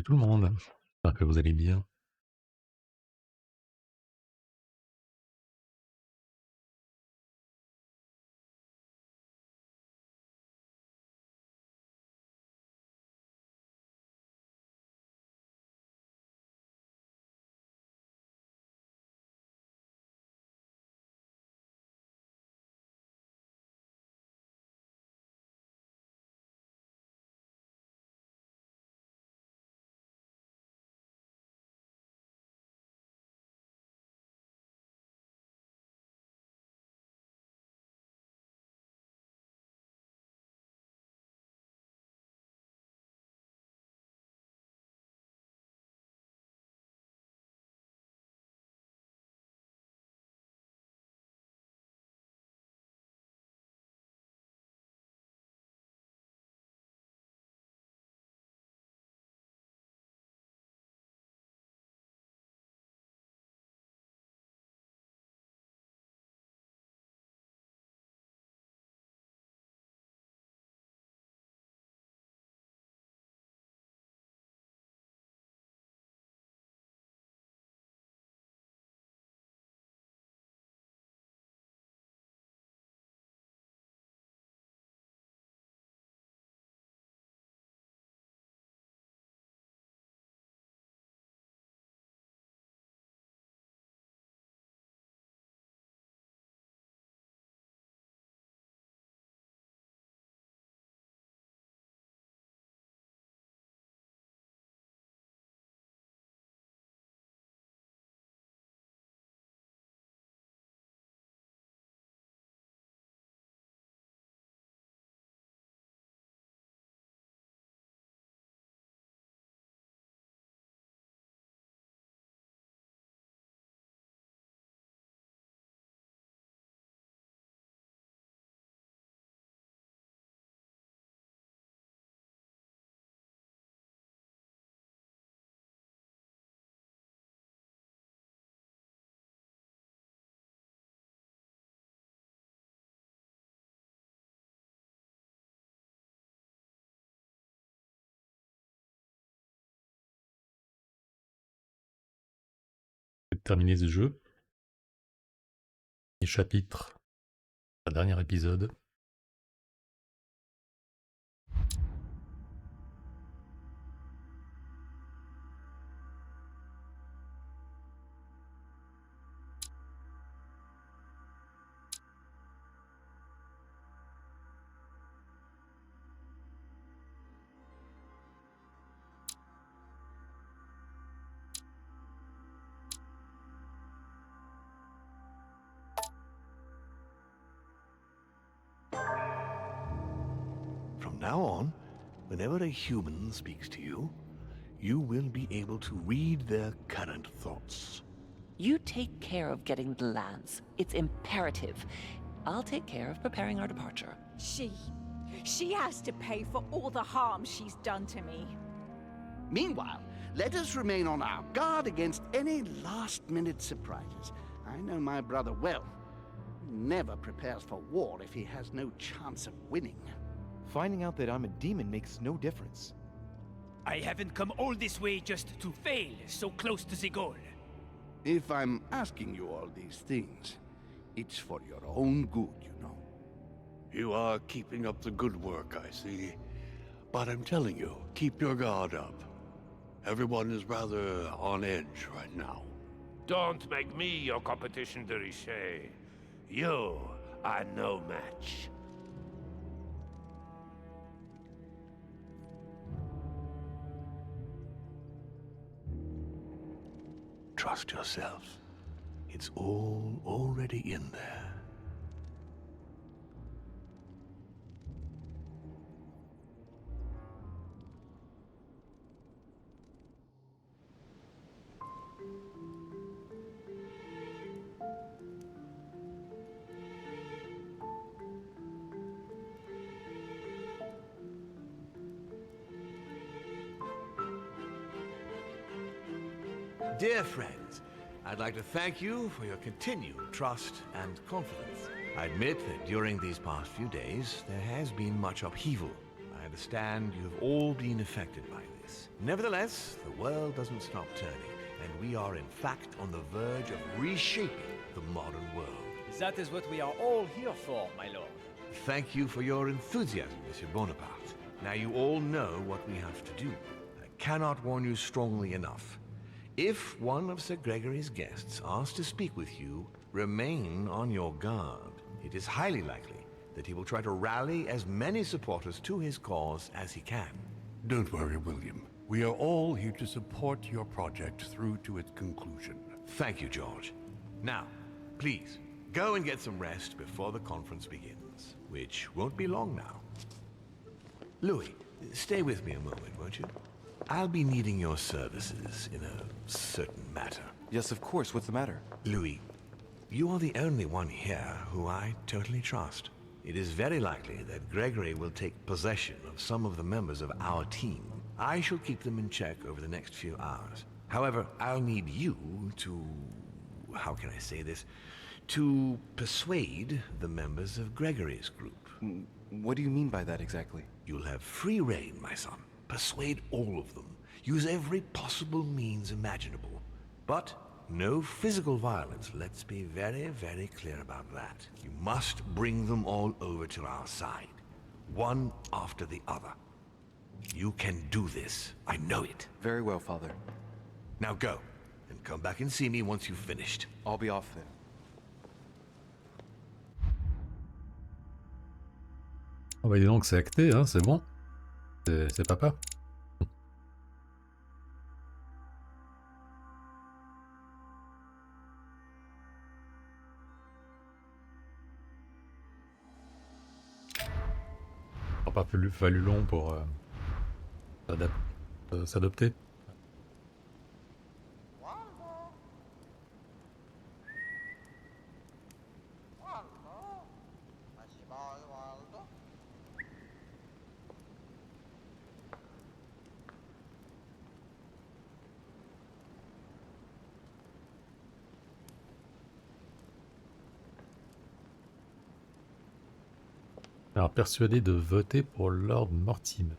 Salut tout le monde, j'espère que vous allez bien. Je vais terminer ce jeu. Et chapitre, un dernier épisode. From now on, whenever a human speaks to you, you will be able to read their current thoughts. You take care of getting the lands. It's imperative. I'll take care of preparing our departure. She has to pay for all the harm she's done to me. Meanwhile, let us remain on our guard against any last-minute surprises. I know my brother well. He never prepares for war if he has no chance of winning. Finding out that I'm a demon makes no difference. I haven't come all this way just to fail so close to the goal. If I'm asking you all these things, it's for your own good, you know. You are keeping up the good work, I see. But I'm telling you, keep your guard up. Everyone is rather on edge right now. Don't make me your competition, Diffusé. You are no match. Trust yourself. It's all already in there. Dear friends, I'd like to thank you for your continued trust and confidence. I admit that during these past few days, there has been much upheaval. I understand you have all been affected by this. Nevertheless, the world doesn't stop turning, and we are in fact on the verge of reshaping the modern world. That is what we are all here for, my lord. Thank you for your enthusiasm, Monsieur Bonaparte. Now you all know what we have to do. I cannot warn you strongly enough. If one of Sir Gregory's guests asks to speak with you, remain on your guard. It is highly likely that he will try to rally as many supporters to his cause as he can. Don't worry, William. We are all here to support your project through to its conclusion. Thank you, George. Now, please, go and get some rest before the conference begins, which won't be long now. Louis, stay with me a moment, won't you? I'll be needing your services in a certain matter. Yes, of course. What's the matter? Louis, you are the only one here who I totally trust. It is very likely that Gregory will take possession of some of the members of our team. I shall keep them in check over the next few hours. However, I'll need you to... how can I say this? To persuade the members of Gregory's group. What do you mean by that exactly? You'll have free rein, my son. Persuade all of them. Use every possible means imaginable. But no physical violence, let's be very, very clear about that. You must bring them all over to our side, one after the other. You can do this, I know it. Very well, Father. Now go, and come back and see me once you've finished. I'll be off then. Oh bah dis donc, c'est acté, hein, c'est bon. C'est papa. Ça n'a pas fallu long pour s'adopter. Alors, persuadé de voter pour Lord Mortimer.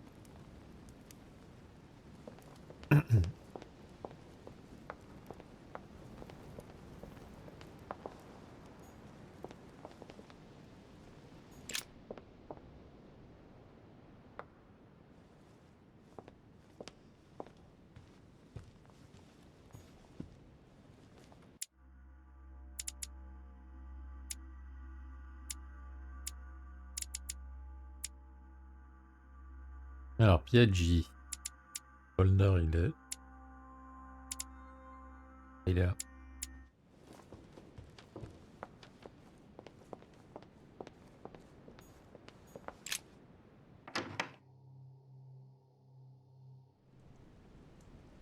Alors, Piaggi. Holder, il est là.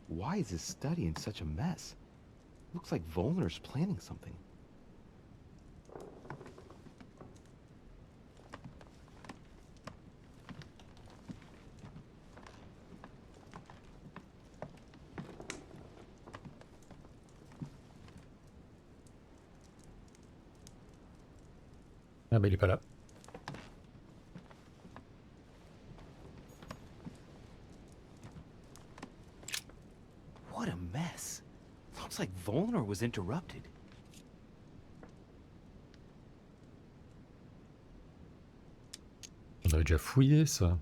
Why is his study in such a mess? Looks like Volner's planning something. Ah bah il est pas là. What a mess. Looks like Volner was interrupted. On avait déjà fouillé ça.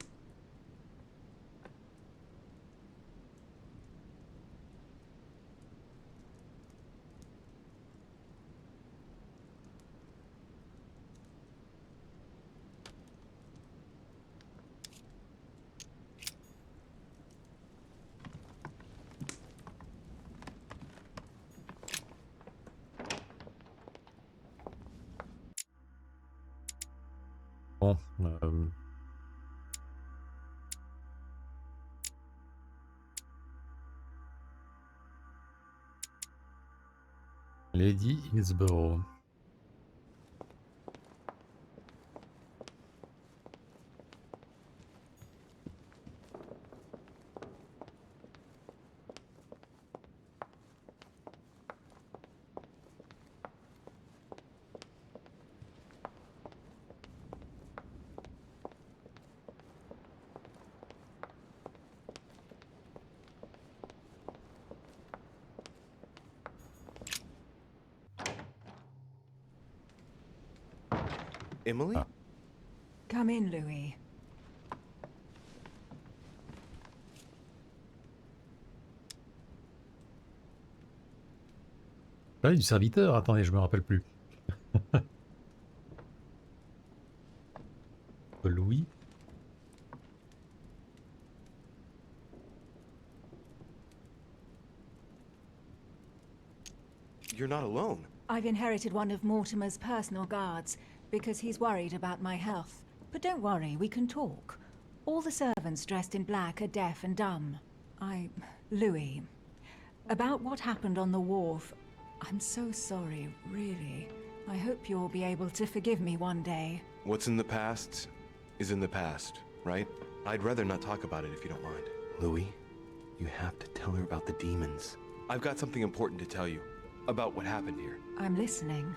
Bon, Lady Hillsborough. Emily? Ah. Come in, Louis. Là, du serviteur, attendez, je me rappelle plus. Louis. You're not alone. I've inherited one of Mortimer's personal guards because he's worried about my health. But don't worry, we can talk. All the servants dressed in black are deaf and dumb. Louis, about what happened on the wharf, I'm so sorry, really. I hope you'll be able to forgive me one day. What's in the past is in the past, right? I'd rather not talk about it if you don't mind. Louis, you have to tell her about the demons. I've got something important to tell you about what happened here. I'm listening.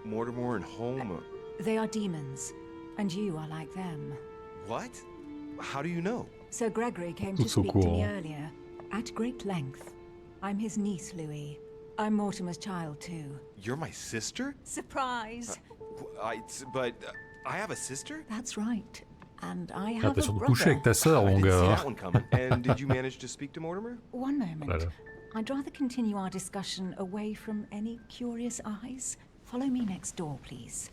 Mortimer and Holm... They are demons, and you are like them. What? How do you know? Sir Gregory came to speak to me earlier, at great length. I'm his niece, Louis. I'm Mortimer's child, too. You're my sister? Surprise! But I have a sister? That's right. And I T'as have a l'impression de coucher avec brother. ta sœur, I mon didn't see gars. that one coming. And did you manage to speak to Mortimer? One moment. Voilà. I'd rather continue our discussion away from any curious eyes. Follow me next door, please.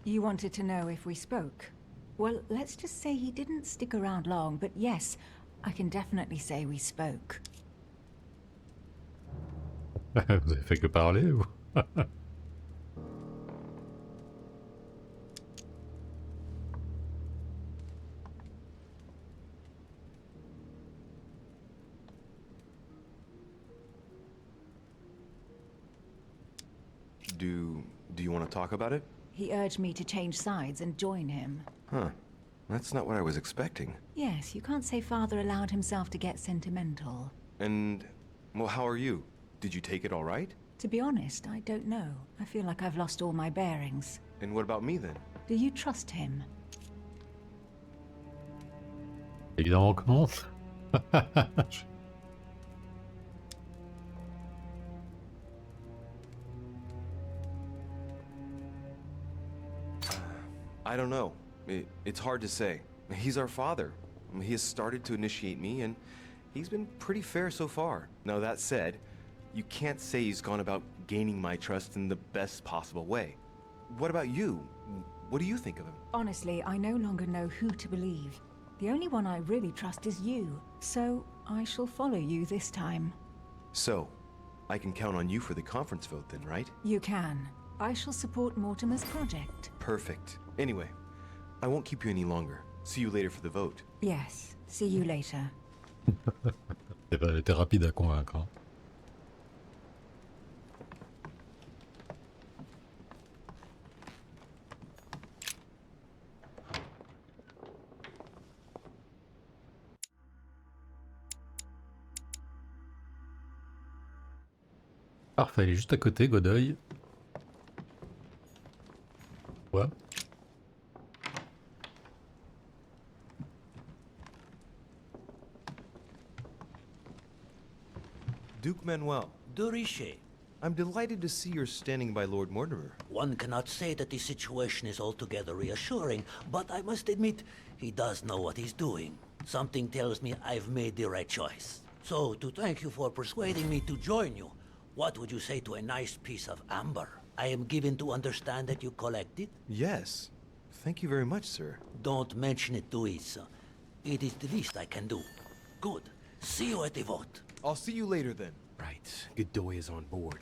You wanted to know if we spoke? Well, let's just say he didn't stick around long, but yes, I can definitely say we spoke. Vous avez fait que parler ou... Do you want to talk about it? He urged me to change sides and join him. Huh. That's not what I was expecting. Yes, you can't say Father allowed himself to get sentimental. And, well, how are you? Did you take it all right? To be honest, I don't know. I feel like I've lost all my bearings. And what about me then? Do you trust him? Évidemment que non. I don't know. It's hard to say. He's our father. He has started to initiate me, and he's been pretty fair so far. Now, that said, you can't say he's gone about gaining my trust in the best possible way. What about you? What do you think of him? Honestly, I no longer know who to believe. The only one I really trust is you, so I shall follow you this time. So, I can count on you for the conference vote then, right? You can. I shall support Mortimer's project. Perfect. Anyway, I won't keep you any longer. See you later for the vote. Yes, see you later. Elle était rapide à convaincre. Hein. Parfait, elle est juste à côté, Godoy. Ouais. Duke Manuel, De Richet. I'm delighted to see you're standing by Lord Mortimer. One cannot say that the situation is altogether reassuring, but I must admit, he does know what he's doing. Something tells me I've made the right choice. So, to thank you for persuading me to join you, what would you say to a nice piece of amber? I am given to understand that you collect it? Yes. Thank you very much, sir. Don't mention it to Issa. It is the least I can do. Good. See you at the vote. I'll see you later then. Right. Godoy is on board.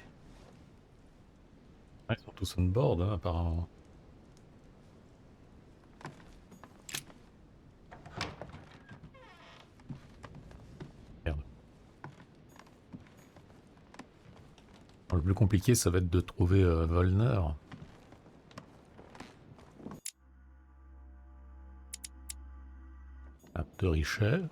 Ils sont tous on board, hein, apparemment. Merde. Bon, le plus compliqué, ça va être de trouver Volner. Un de Richet.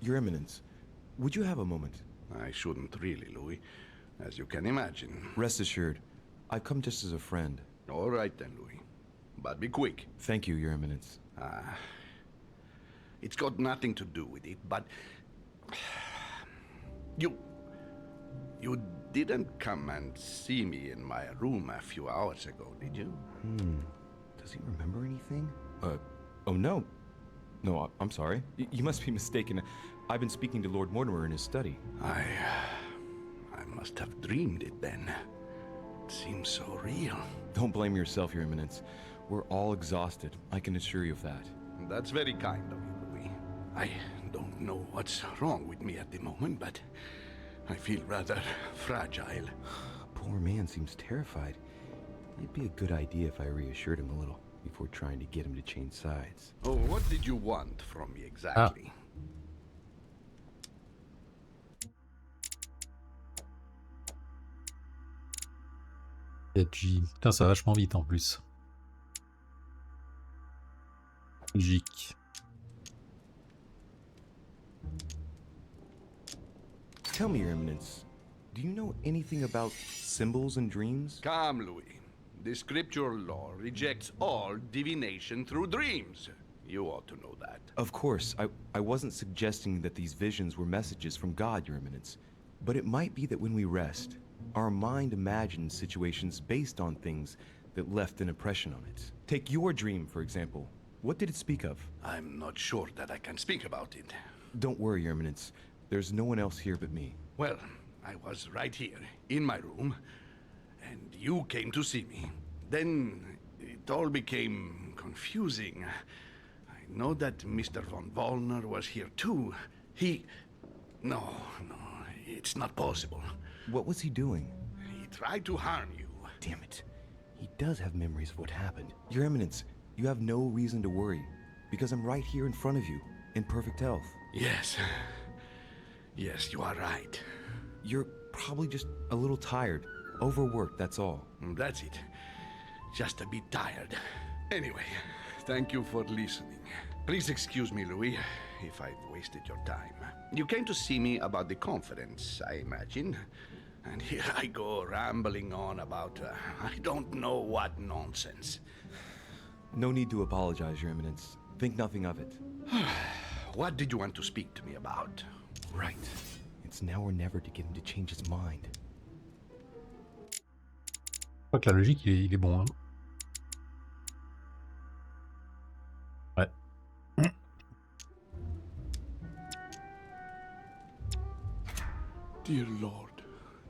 Your Eminence, would you have a moment? I shouldn't really, Louis, as you can imagine. Rest assured, I've come just as a friend. All right then, Louis. but be quick. Thank you, Your Eminence. It's got nothing to do with it, but... You didn't come and see me in my room a few hours ago, did you? Does he remember anything? Oh no. No, I'm sorry. You must be mistaken. I've been speaking to Lord Mortimer in his study. I must have dreamed it then. It seems so real. Don't blame yourself, Your Eminence. We're all exhausted, I can assure you of that. That's very kind of you, Louis. I don't know what's wrong with me at the moment, but I feel rather fragile. Poor man seems terrified. It'd be a good idea if I reassured him a little before trying to get him to change sides. Oh, what did you want from me exactly? G. Putain, ça va vachement vite en plus. Logique. Tell me, Your Eminence, do you know anything about symbols and dreams? Come, Louis. The scriptural law rejects all divination through dreams. You ought to know that. Of course, I wasn't suggesting that these visions were messages from God, Your Eminence. But it might be that when we rest, our mind imagines situations based on things that left an impression on it. Take your dream, for example. What did it speak of? I'm not sure that I can speak about it. Don't worry, Your Eminence. There's no one else here but me. Well, I was right here, in my room, and you came to see me. Then it all became confusing. I know that Mr. von Wallner was here too. No, it's not possible. What was he doing? He tried to harm you. Damn it. He does have memories of what happened. Your Eminence, you have no reason to worry, because I'm right here in front of you, in perfect health. Yes. Yes, you are right. You're probably just a little tired. Overworked, that's all. That's it. Just a bit tired. Anyway, thank you for listening. Please excuse me, Louis, if I've wasted your time. You came to see me about the conference, I imagine. And here I go rambling on about I don't know what nonsense. No need to apologize, Your Eminence. Think nothing of it. What did you want to speak to me about? Right. It's now or never to get him to change his mind. Je crois que la logique, il est bon. Hein. Ouais. Dear Lord,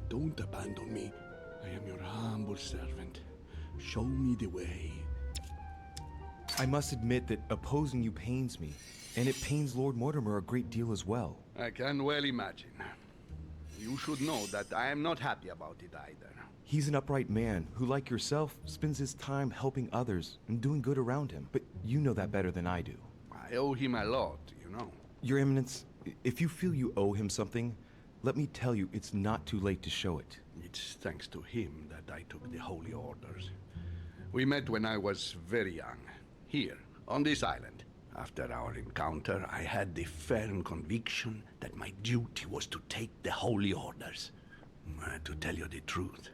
don't abandon me. I am your humble servant. Show me the way. I must admit that opposing you pains me, and it pains Lord Mortimer a great deal as well. I can well imagine. You should know that I am not happy about it either. He's an upright man who, like yourself, spends his time helping others and doing good around him. But you know that better than I do. I owe him a lot, you know. Your Eminence, if you feel you owe him something, let me tell you it's not too late to show it. It's thanks to him that I took the Holy Orders. We met when I was very young, here, on this island. After our encounter, I had the firm conviction that my duty was to take the Holy Orders. To tell you the truth,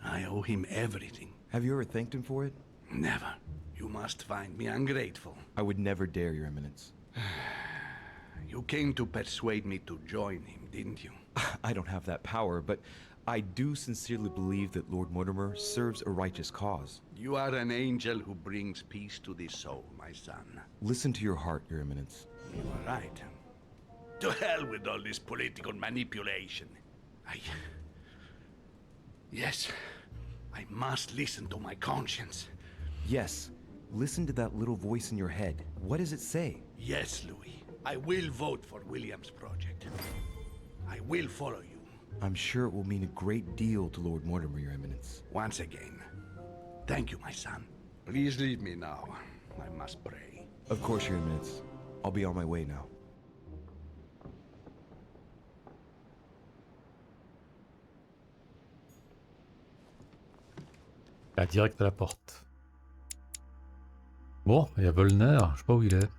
I owe him everything. Have you ever thanked him for it? Never. You must find me ungrateful. I would never dare, Your Eminence. You came to persuade me to join him, didn't you? I don't have that power, but I do sincerely believe that Lord Mortimer serves a righteous cause. You are an angel who brings peace to the soul, my son. Listen to your heart, Your Eminence. You are right. To hell with all this political manipulation. Yes, I must listen to my conscience. Yes, listen to that little voice in your head. What does it say? Yes, Louis. I will vote for William's project. I will follow you. I'm sure it will mean a great deal to Lord Mortimer, Your Eminence. Once again, thank you, my son. Please leave me now. I must pray. Of course, Your Eminence. I'll be on my way now. Ah, direct à la porte. Bon, il y a Volner, je sais pas où il est.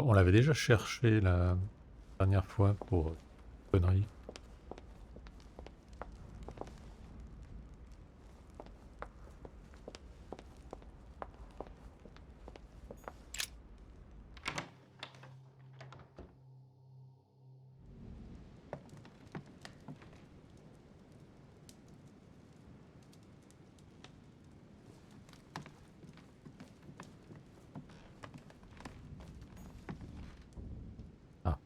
On l'avait déjà cherché la dernière fois pour conneries. Ah.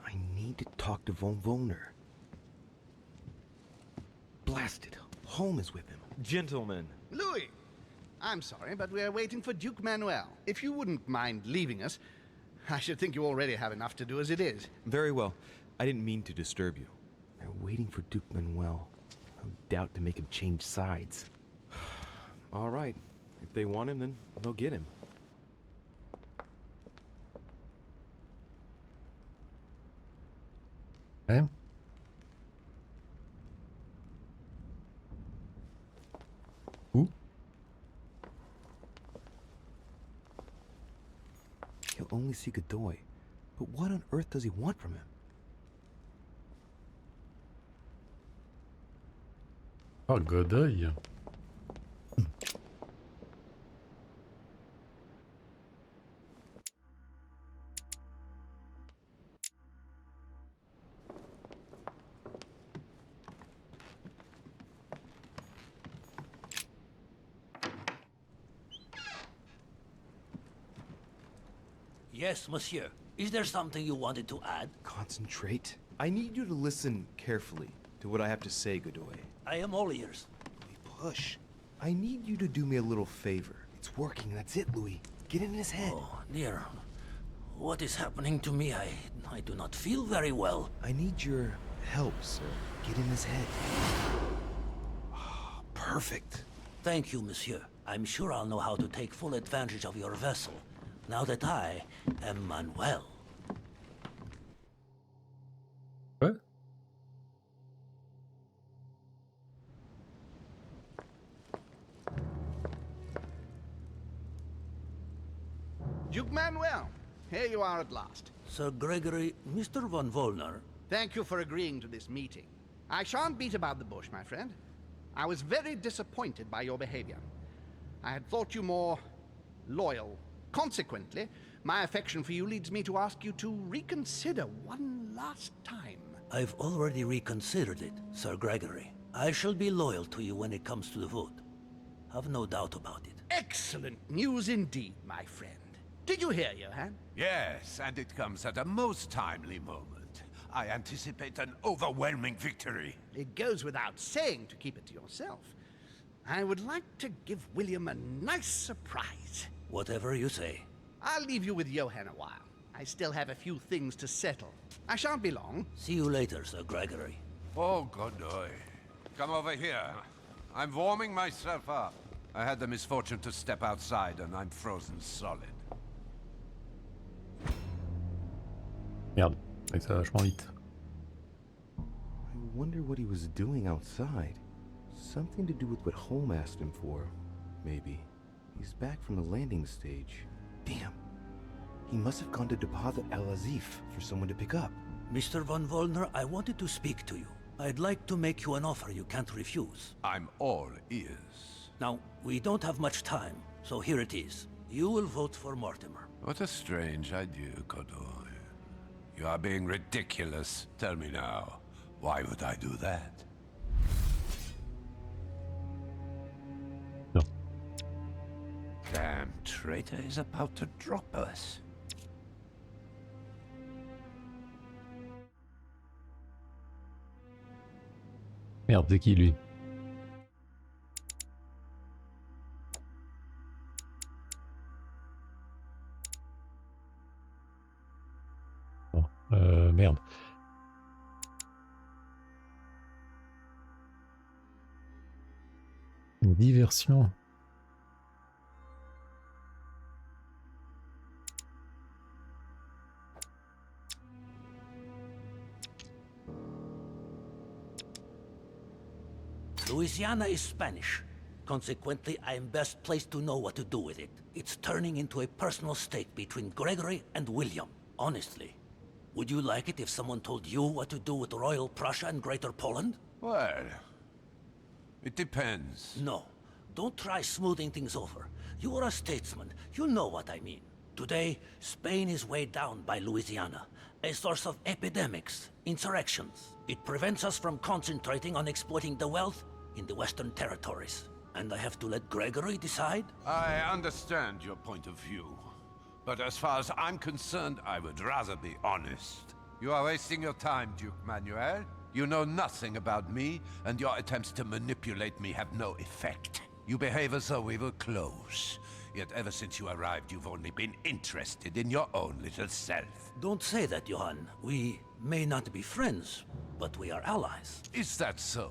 I need to talk to Von Wohner. Blasted. Holm is with him. Gentlemen. Louis! I'm sorry, but we're waiting for Duke Manuel. If you wouldn't mind leaving us, I should think you already have enough to do as it is. Very well. I didn't mean to disturb you. They're waiting for Duke Manuel. No doubt to make him change sides. All right. If they want him, then they'll get him. Ouais. Où? He'll only see Godoy. But what on earth does he want from him? Oh, Godoy. Yes, monsieur. Is there something you wanted to add? Concentrate. I need you to listen carefully to what I have to say, Godoy. I am all ears. Push. I need you to do me a little favor. It's working, that's it, Louis. Get in his head. Oh, dear. What is happening to me? I do not feel very well. I need your help, sir. Get in his head. Oh, perfect. Thank you, monsieur. I'm sure I'll know how to take full advantage of your vessel, now that I am Manuel. What? Duke Manuel, here you are at last. Sir Gregory, Mr. von Wollner. Thank you for agreeing to this meeting. I shan't beat about the bush, my friend. I was very disappointed by your behavior. I had thought you more loyal. Consequently, my affection for you leads me to ask you to reconsider one last time. I've already reconsidered it, Sir Gregory. I shall be loyal to you when it comes to the vote. Have no doubt about it. Excellent news indeed, my friend. Did you hear, Johann? Yes, and it comes at a most timely moment. I anticipate an overwhelming victory. It goes without saying to keep it to yourself. I would like to give William a nice surprise. Whatever you say. I'll leave you with Johann a while. I still have a few things to settle. I shan't be long. See you later, Sir Gregory. Oh, Godoy. Come over here. I'm warming myself up. I had the misfortune to step outside and I'm frozen solid. Merde, et ça va vachement vite. I wonder what he was doing outside. Something to do with what Holm asked him for, maybe. He's back from the landing stage. Damn. He must have gone to deposit Al Azif for someone to pick up. Mr. von Wollner, I wanted to speak to you. I'd like to make you an offer you can't refuse. I'm all ears. Now, we don't have much time, so here it is. You will vote for Mortimer. What a strange idea, Godoy. You are being ridiculous. Tell me now, why would I do that? No. Damn traitor is about to drop us. Merde, c'est qui lui? Bon, merde. Une diversion. Louisiana is Spanish. Consequently, I am best placed to know what to do with it. It's turning into a personal stake between Gregory and William. Honestly, would you like it if someone told you what to do with Royal Prussia and Greater Poland? Well, it depends. No. Don't try smoothing things over. You are a statesman. You know what I mean. Today, Spain is weighed down by Louisiana, a source of epidemics, insurrections. It prevents us from concentrating on exploiting the wealth in the Western territories. And I have to let Gregory decide? I understand your point of view. But as far as I'm concerned, I would rather be honest. You are wasting your time, Duke Manuel. You know nothing about me, and your attempts to manipulate me have no effect. You behave as though we were close. Yet ever since you arrived, you've only been interested in your own little self. Don't say that, Johann. We may not be friends, but we are allies. Is that so?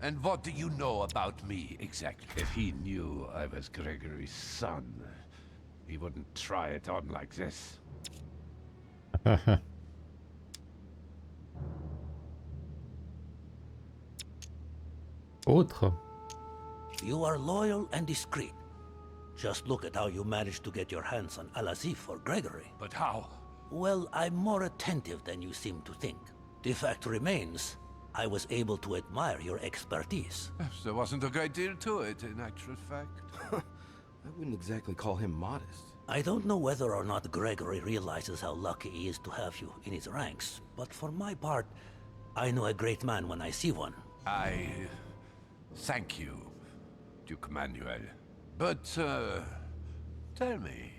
And what do you know about me, exactly? If he knew I was Gregory's son, he wouldn't try it on like this. Autre. You are loyal and discreet. Just look at how you managed to get your hands on Al-Azif for Gregory. But how? Well, I'm more attentive than you seem to think. The fact remains, I was able to admire your expertise. There wasn't a great deal to it, in actual fact. I wouldn't exactly call him modest. I don't know whether or not Gregory realizes how lucky he is to have you in his ranks, but for my part, I know a great man when I see one. I thank you, Duke Manuel. But, tell me,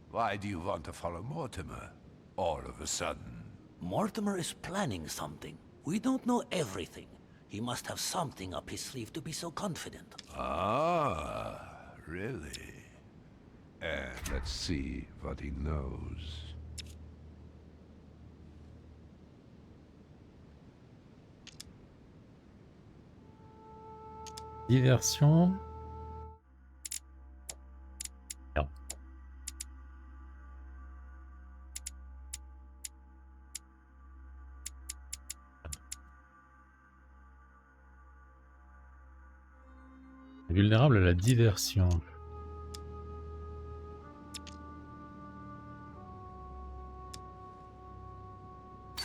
why do you want to follow Mortimer all of a sudden? Mortimer is planning something. We don't know everything. He must have something up his sleeve to be so confident. Ah, really? Let's see what he knows. Diversion. Merde. Vulnérable à la diversion.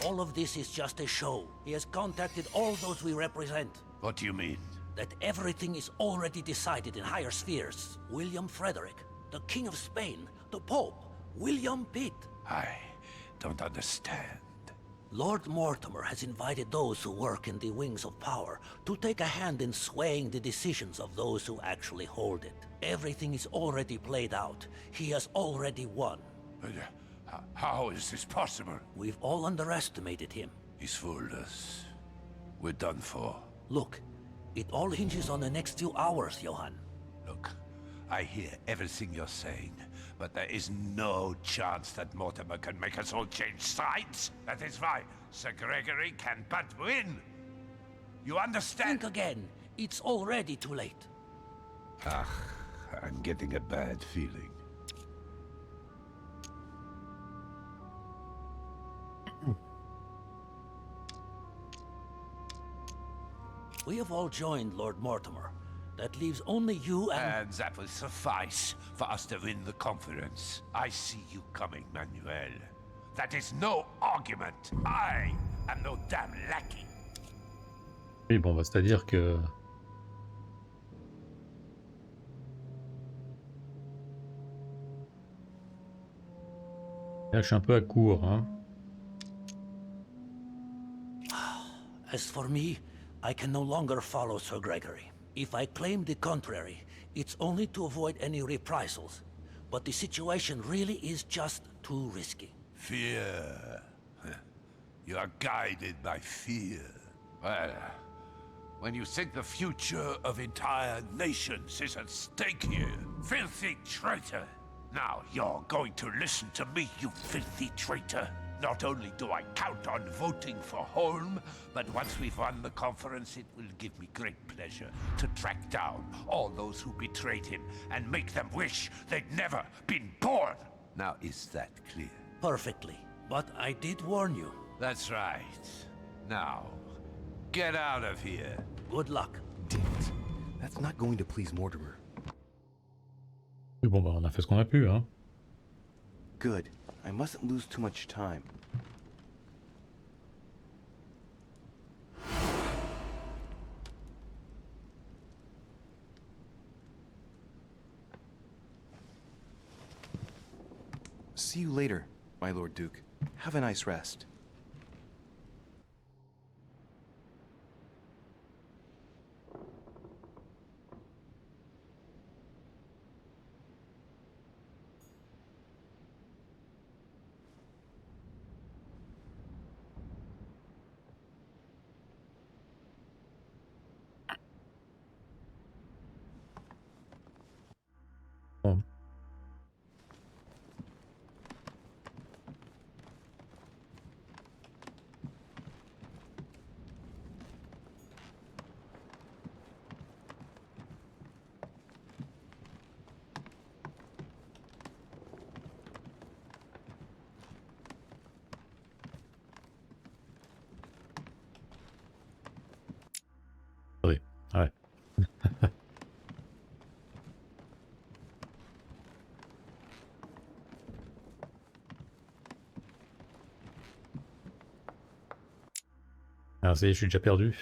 All of this is just a show. He has contacted all those we represent. What do you mean? That everything is already decided in higher spheres. William Frederick, the King of Spain, the Pope, William Pitt. I don't understand. Lord Mortimer has invited those who work in the wings of power to take a hand in swaying the decisions of those who actually hold it. Everything is already played out. He has already won. But, how is this possible? We've all underestimated him. He's fooled us. We're done for. Look, it all hinges on the next few hours, Johann. Look, I hear everything you're saying, but there is no chance that Mortimer can make us all change sides. That is why Sir Gregory can but win. You understand? Think again. It's already too late. I'm getting a bad feeling. We have all joined Lord Mortimer. That leaves only you And that will suffice for us to win the conference. I see you coming, Manuel. That is no argument. I am no damn lackey. Oui, bon, bah, c'est-à-dire que... Là, je suis un peu à court, hein. As for me, I can no longer follow Sir Gregory. If I claim the contrary, it's only to avoid any reprisals. But the situation really is just too risky. Fear. You are guided by fear. Well, when you think the future of entire nations is at stake here, filthy traitor! Now you're going to listen to me, you filthy traitor! Not only do I count on voting for Holm, but once we've won the conference, it will give me great pleasure to track down all those who betrayed him and make them wish they'd never been born. Now, is that clear? Perfectly. But I did warn you. That's right. Now, get out of here. Good luck. Damn it. That's not going to please Mortimer. Oui, bon, bah, on a fait ce qu'on a pu, hein. Good. I mustn't lose too much time. See you later, my Lord Duke. Have a nice rest. Bon. Attendez, ouais. Ah, ça y est, je suis déjà perdu.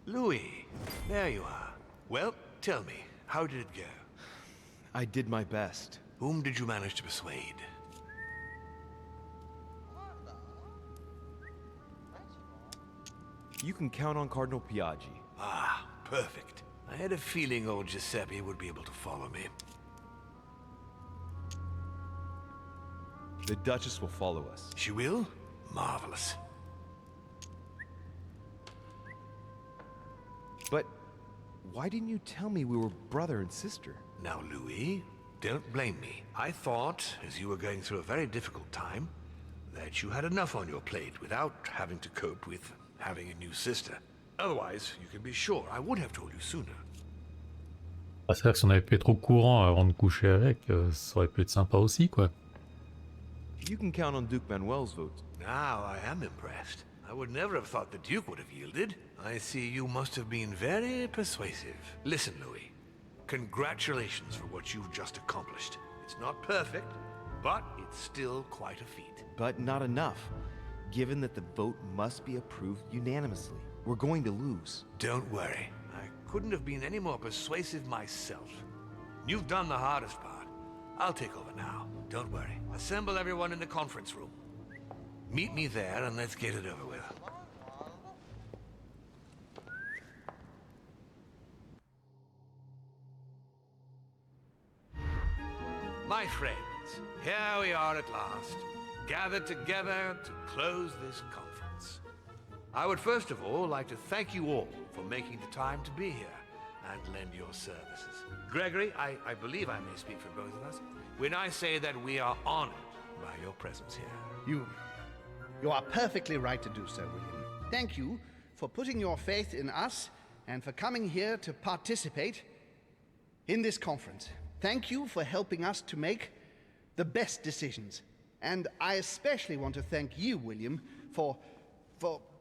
Louis, there you are. Well, tell me, how did it go? I did my best. Whom did you manage to persuade? You can count on Cardinal Piaggi. Ah, perfect. I had a feeling old Giuseppe would be able to follow me. The Duchess will follow us. She will? Marvelous. But why didn't you tell me we were brother and sister? Now, Louis, don't blame me. I thought, as you were going through a very difficult time, that you had enough on your plate without having to cope with having a new sister. Otherwise, you can be sure I would have told you sooner. Ah, c'est vrai que si on avait pu être au courant avant de coucher avec, ça aurait pu être sympa aussi, quoi. You can count on Duke Manuel's vote. Now I am impressed. I would never have thought the Duke would have yielded. I see you must have been very persuasive. Listen, Louis. Congratulations for what you've just accomplished. It's not perfect, but it's still quite a feat. But not enough, given that the vote must be approved unanimously. We're going to lose. Don't worry. I couldn't have been any more persuasive myself. You've done the hardest part. I'll take over now. Don't worry. Assemble everyone in the conference room. Meet me there and let's get it over with. My friends, here we are at last, gathered together to close this conference. I would first of all like to thank you all for making the time to be here and lend your services. Gregory, I believe I may speak for both of us when I say that we are honored by your presence here. You are perfectly right to do so, William. Thank you for putting your faith in us and for coming here to participate in this conference. Thank you for helping us to make the best decisions. And I especially want to thank you, William, for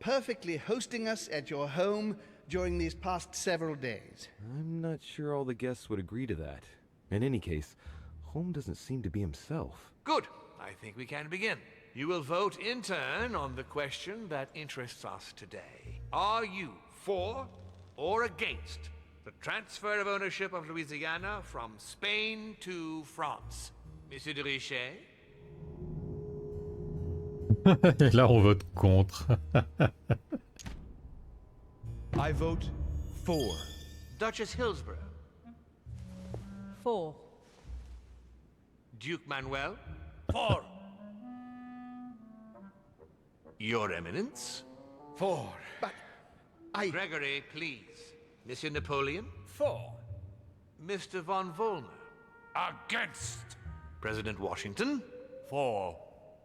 perfectly hosting us at your home during these past several days. I'm not sure all the guests would agree to that. In any case, Holm doesn't seem to be himself. Good. I think we can begin. You will vote in turn on the question that interests us today. Are you for or against the transfer of ownership of Louisiana from Spain to France? Monsieur de Richet? Et là, on vote contre. I vote 4. Duchess Hillsborough. 4. Duke Manuel. 4. Your Eminence. 4. But Gregory, please. Monsieur Napoleon. 4. Mr. von Volner. Against! President Washington. 4.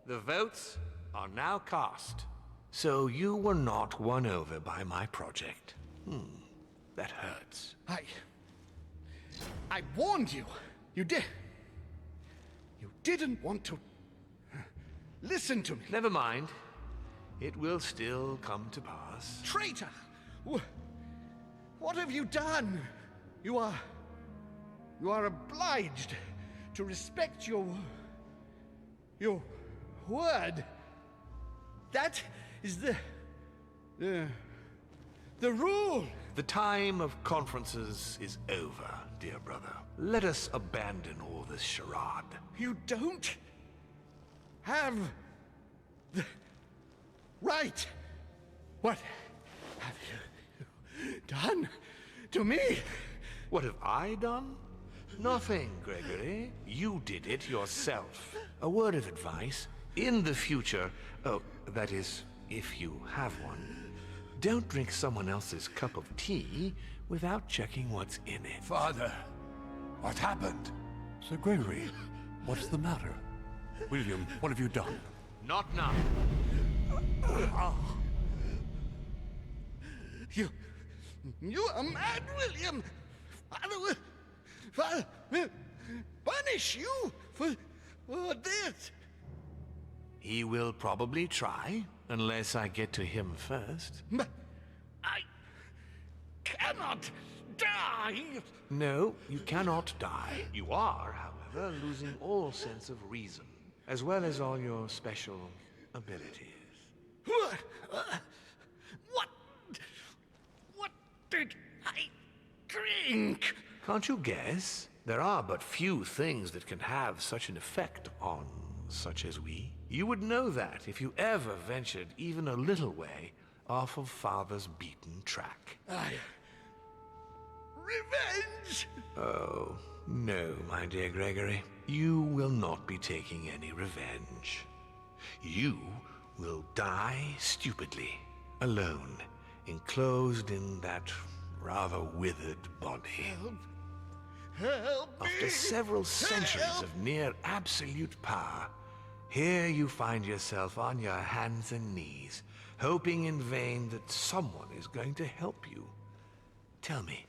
The votes are now cast. So you were not won over by my project. That hurts. I warned you. You didn't want to listen to me. Never mind. It will still come to pass. Traitor! What have you done? You are obliged to respect your word. That is the rule. The time of conferences is over, dear brother. Let us abandon all this charade. You don't have the right. What have you done to me? What have I done? Nothing, Gregory. You did it yourself. A word of advice. In the future, that is, if you have one, don't drink someone else's cup of tea without checking what's in it. Father, what happened? Sir Gregory, what's the matter? William, what have you done? Not now. You are mad, William. Father will punish you for this. He will probably try, unless I get to him first. But I cannot die. No, you cannot die. You are, however, losing all sense of reason, as well as all your special abilities. What did I drink? Can't you guess? There are but few things that can have such an effect on such as we. You would know that if you ever ventured even a little way off of Father's beaten track. Revenge! Oh, no, my dear Gregory. You will not be taking any revenge. You will die stupidly, alone, enclosed in that rather withered body. Help me! After several centuries of near absolute power, here you find yourself on your hands and knees, hoping in vain that someone is going to help you. Tell me,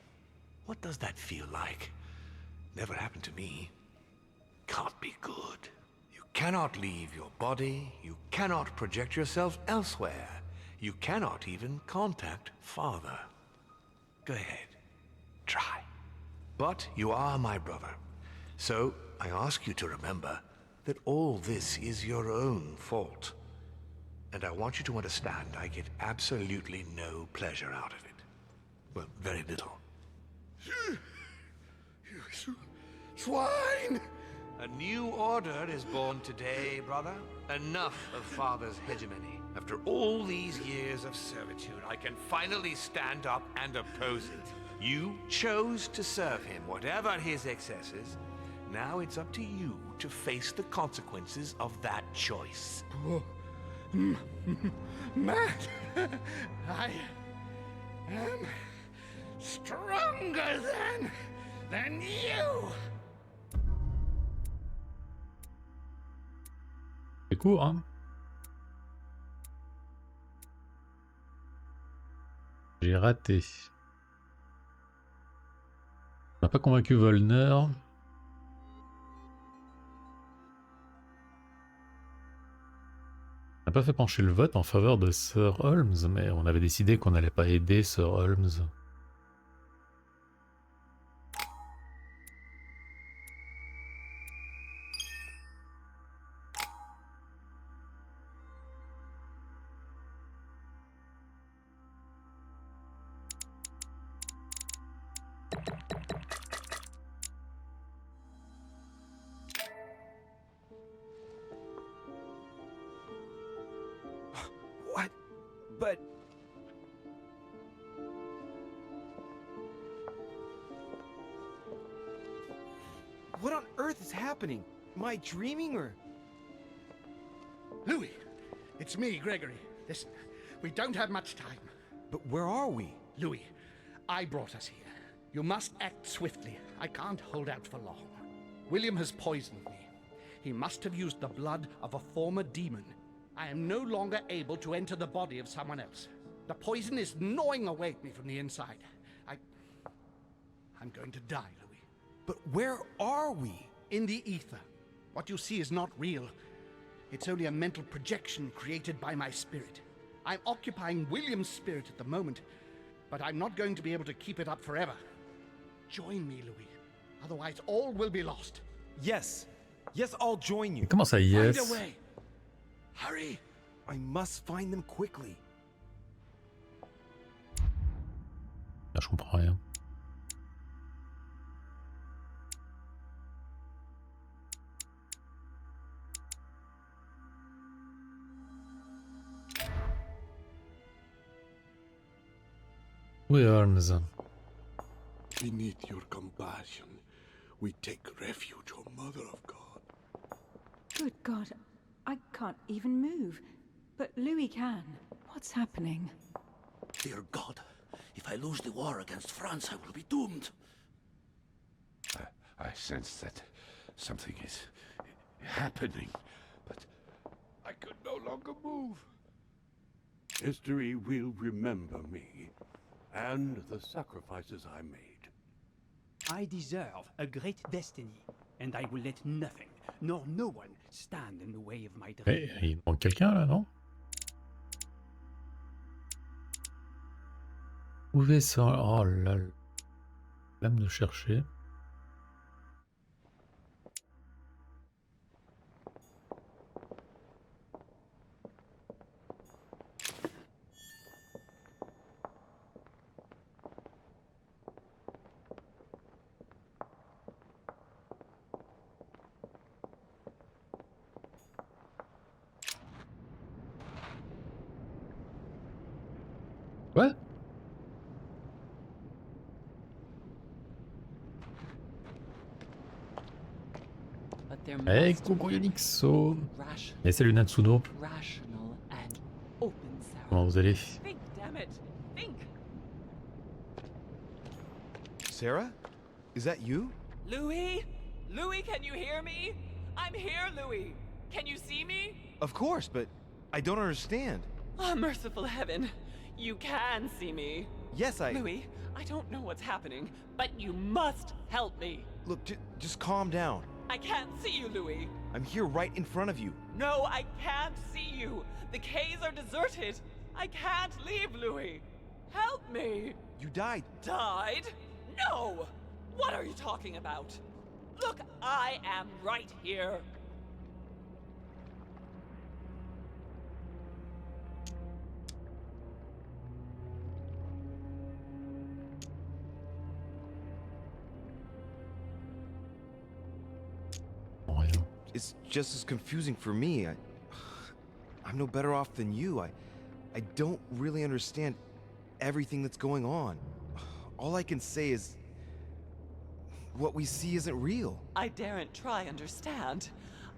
what does that feel like? Never happened to me. Can't be good. You cannot leave your body, you cannot project yourself elsewhere, you cannot even contact Father. Go ahead, try. But you are my brother, so I ask you to remember that all this is your own fault. And I want you to understand I get absolutely no pleasure out of it. Well, very little. You swine! A new order is born today, brother. Enough of Father's hegemony. After all these years of servitude, I can finally stand up and oppose it. You chose to serve him, whatever his excesses. Now it's up to you to face the consequences of that choice. Matt, I am stronger than you. C'est court, hein. J'ai raté. On n'a pas convaincu Volner. On n'a pas fait pencher le vote en faveur de Sir Holmes, mais on avait décidé qu'on n'allait pas aider Sir Holmes. What? But... is happening? Am I dreaming or? Louis, it's me, Gregory. Listen, we don't have much time. But where are we? Louis, I brought us here. You must act swiftly. I can't hold out for long. William has poisoned me. He must have used the blood of a former demon. I am no longer able to enter the body of someone else. The poison is gnawing away at me from the inside. I'm going to die, Louis. But where are we? In the ether. What you see is not real. It's only a mental projection created by my spirit. I'm occupying William's spirit at the moment, but I'm not going to be able to keep it up forever. Join me, Louis. Otherwise, all will be lost. Yes. Yes, I'll join you. Comment ça, yes? Find a way. Hurry. I must find them quickly. Ah, je comprends rien. We earns. Beneath your compassion, we take refuge, O Mother of God. Good God, I can't even move. But Louis can. What's happening? Dear God, if I lose the war against France, I will be doomed. I sense that something is happening, but I could no longer move. History will remember me and the sacrifices I made. I deserve a great destiny, and I will let nothing, nor no one, stand in the way of my dream. Eh, il manque quelqu'un là, non? Où est ça? Oh là là. L'âme de chercher. What? But there Hey, must coucou be Yonixo. rational, Et salut Natsuno. rational and open sound. Comment vous allez? Think, damn it, think. Sarah? Is that you? Louis? Louis, can you hear me? I'm here, Louis. Can you see me? Of course, but I don't understand. Oh, merciful heaven. You can see me. Yes, Louis, I don't know what's happening, but you must help me. Look, just calm down. I can't see you, Louis. I'm here right in front of you. No, I can't see you. The caves are deserted. I can't leave, Louis. Help me. You died. Died? No! What are you talking about? Look, I am right here. Rien. It's just as confusing for me. I'm no better off than you. I don't really understand everything that's going on. All I can say is what we see isn't real. I daren't try understand.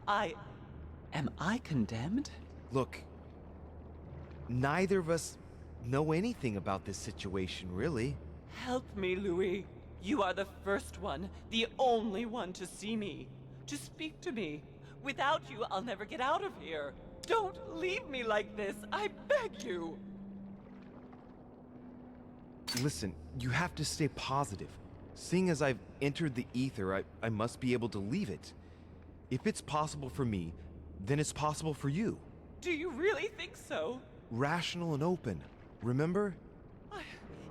Am I condemned? Look, neither of us know anything about this situation, really. Help me, Louis. You are the first one, the only one to see me, to speak to me. Without you, I'll never get out of here. Don't leave me like this, I beg you. Listen, you have to stay positive. Seeing as I've entered the ether, I must be able to leave it. If it's possible for me, then it's possible for you. Do you really think so? Rational and open, remember?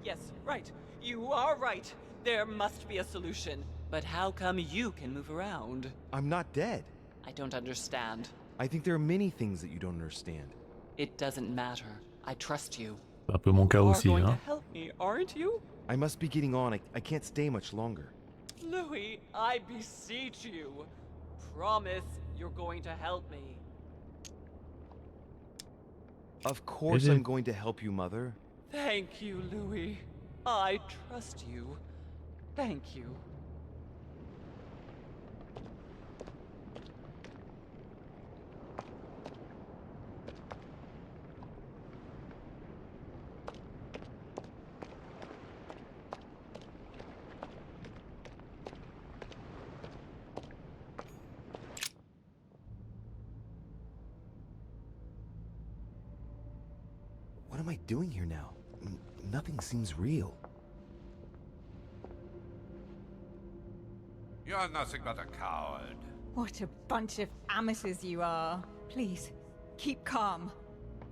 Yes, right. You are right. There must be a solution. But how come you can move around? I'm not dead. I don't understand. I think there are many things that you don't understand. It doesn't matter. I trust you. C'est un peu mon cas You are aussi, going hein. to help me, aren't you? I must be getting on. I can't stay much longer. Louis, I beseech you. Promise you're going to help me. Of course I'm going to help you, Mother. Thank you, Louis. I trust you. Thank you. am I doing here now? Nothing seems real. You're nothing but a coward. What a bunch of amateurs you are. Please, keep calm.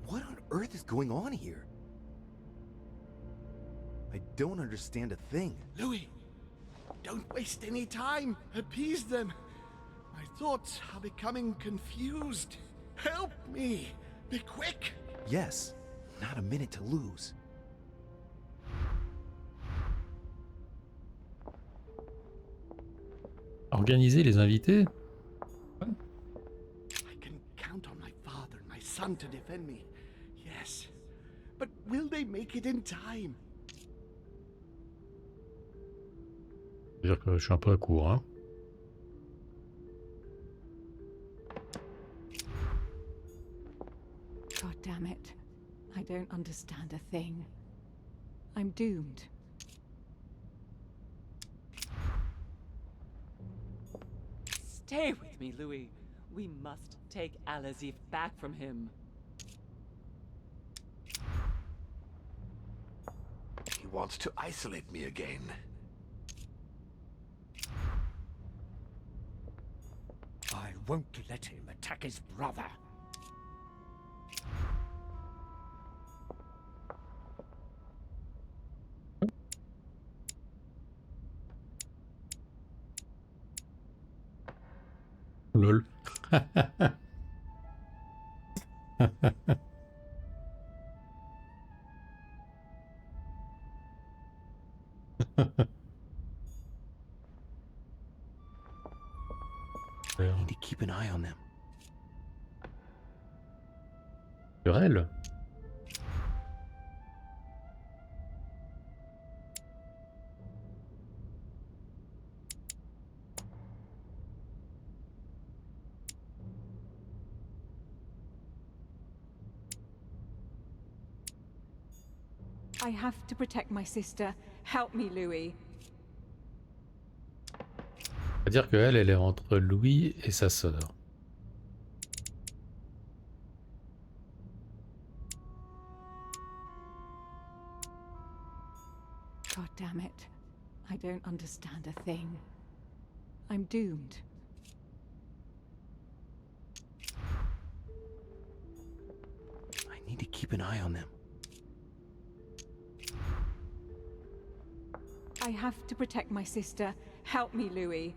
What on earth is going on here? I don't understand a thing. Louis, don't waste any time. Appease them. My thoughts are becoming confused. Help me. Be quick. Yes, not a minute to lose. Organiser les invités? I can count on my father and my son to defend me. Yes. But will they make it in time? C'est-à-dire que je suis un peu à court, hein. God damn it. I don't understand a thing. I'm doomed. Stay with me, Louis. We must take Alazif back from him. He wants to isolate me again. I won't let him attack his brother. Lol. I need to keep an eye on them. Sur elle? I have to protect my sister. Help me, Louis. C'est-à-dire qu'elle, elle est entre Louis et sa sœur. God damn it. I don't understand a thing. I'm doomed. I need to keep an eye on them. I have to protect my sister. Help me, Louis.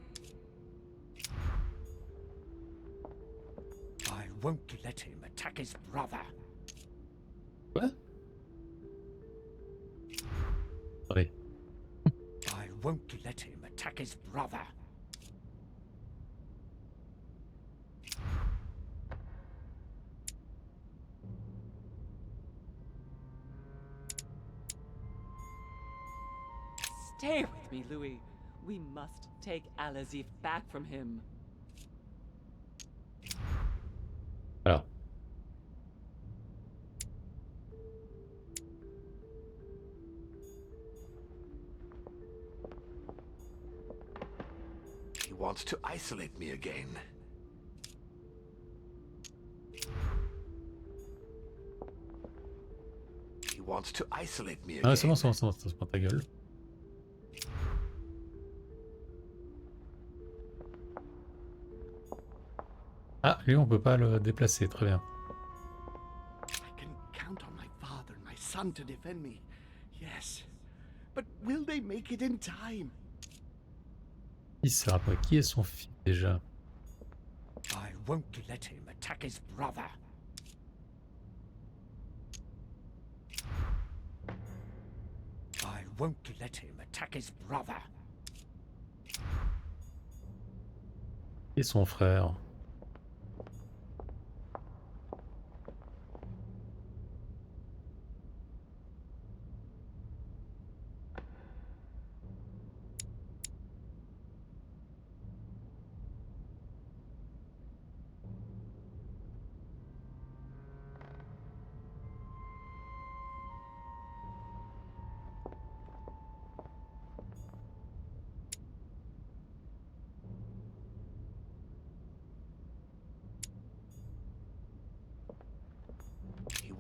I won't let him attack his brother. Quoi? Attendez. I won't let him attack his brother. Stay with me, Louis. We must take Alazif back from him. Alors. He wants to isolate me again. He wants to isolate me again. Ah, c'est bon, c'est bon, c'est bon, c'est bon, ta gueule. Ah, lui, on peut pas le déplacer, très bien. I can count on my father and my son to defend me. Yes. But will they make it in time? Qui sera pas? Qui est son fils déjà? I won't let him attack his brother. I won't let him attack his brother. Qui est son frère?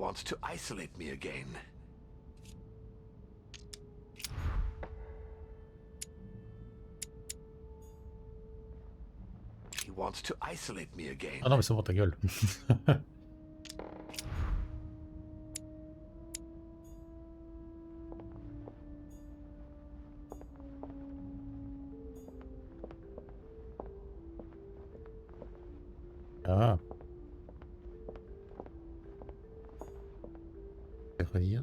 wants to isolate me again. He wants to isolate me again. Ah non mais c'est bon, ta gueule. Ah. Relire.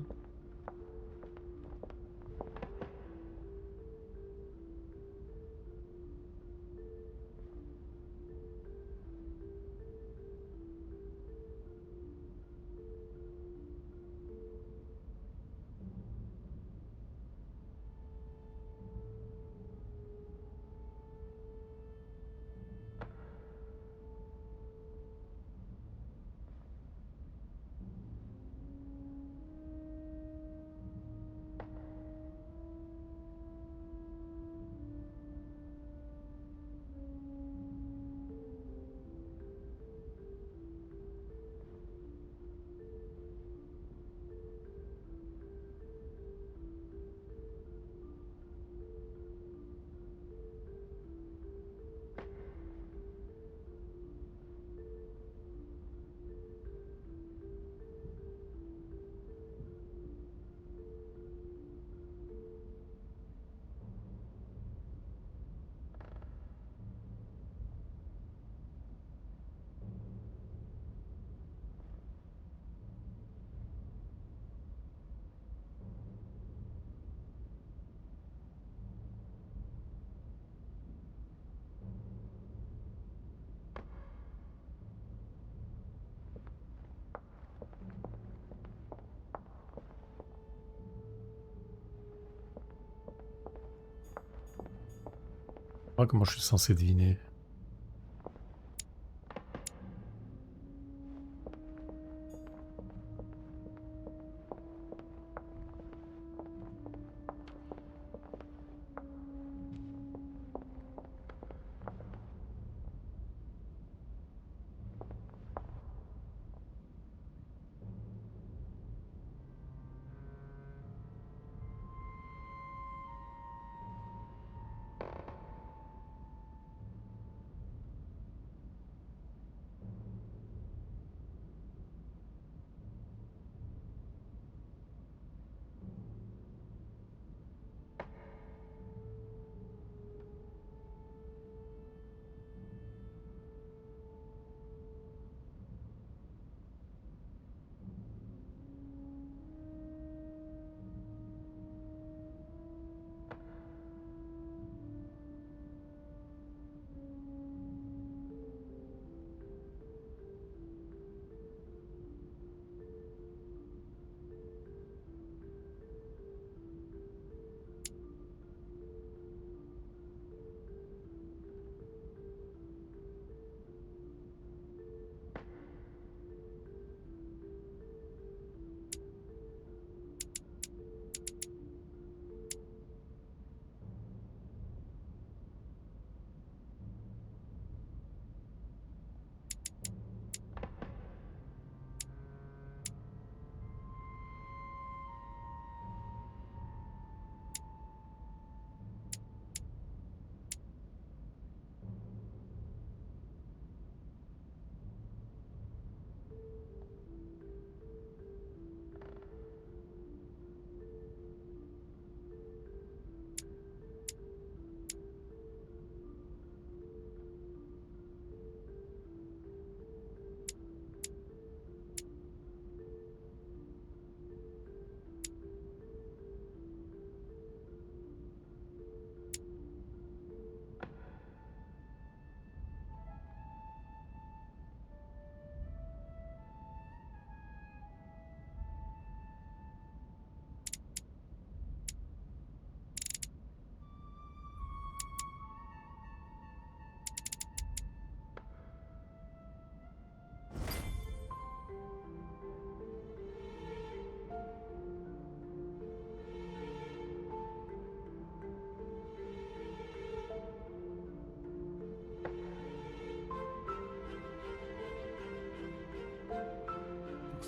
Moi, comment je suis censé deviner?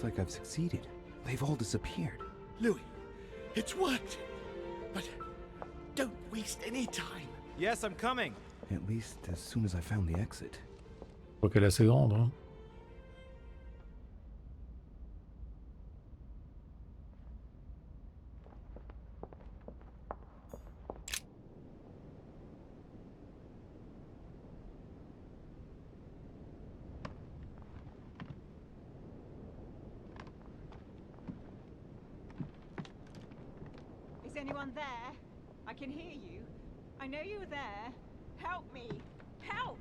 Looks like I've succeeded. They've all disappeared. Louis, it's worked. But don't waste any time. Yes, I'm coming. At least as soon as I found the exit. Je crois qu'elle est assez grande, hein. Is anyone there? I can hear you. I know you're there. Help me. Help!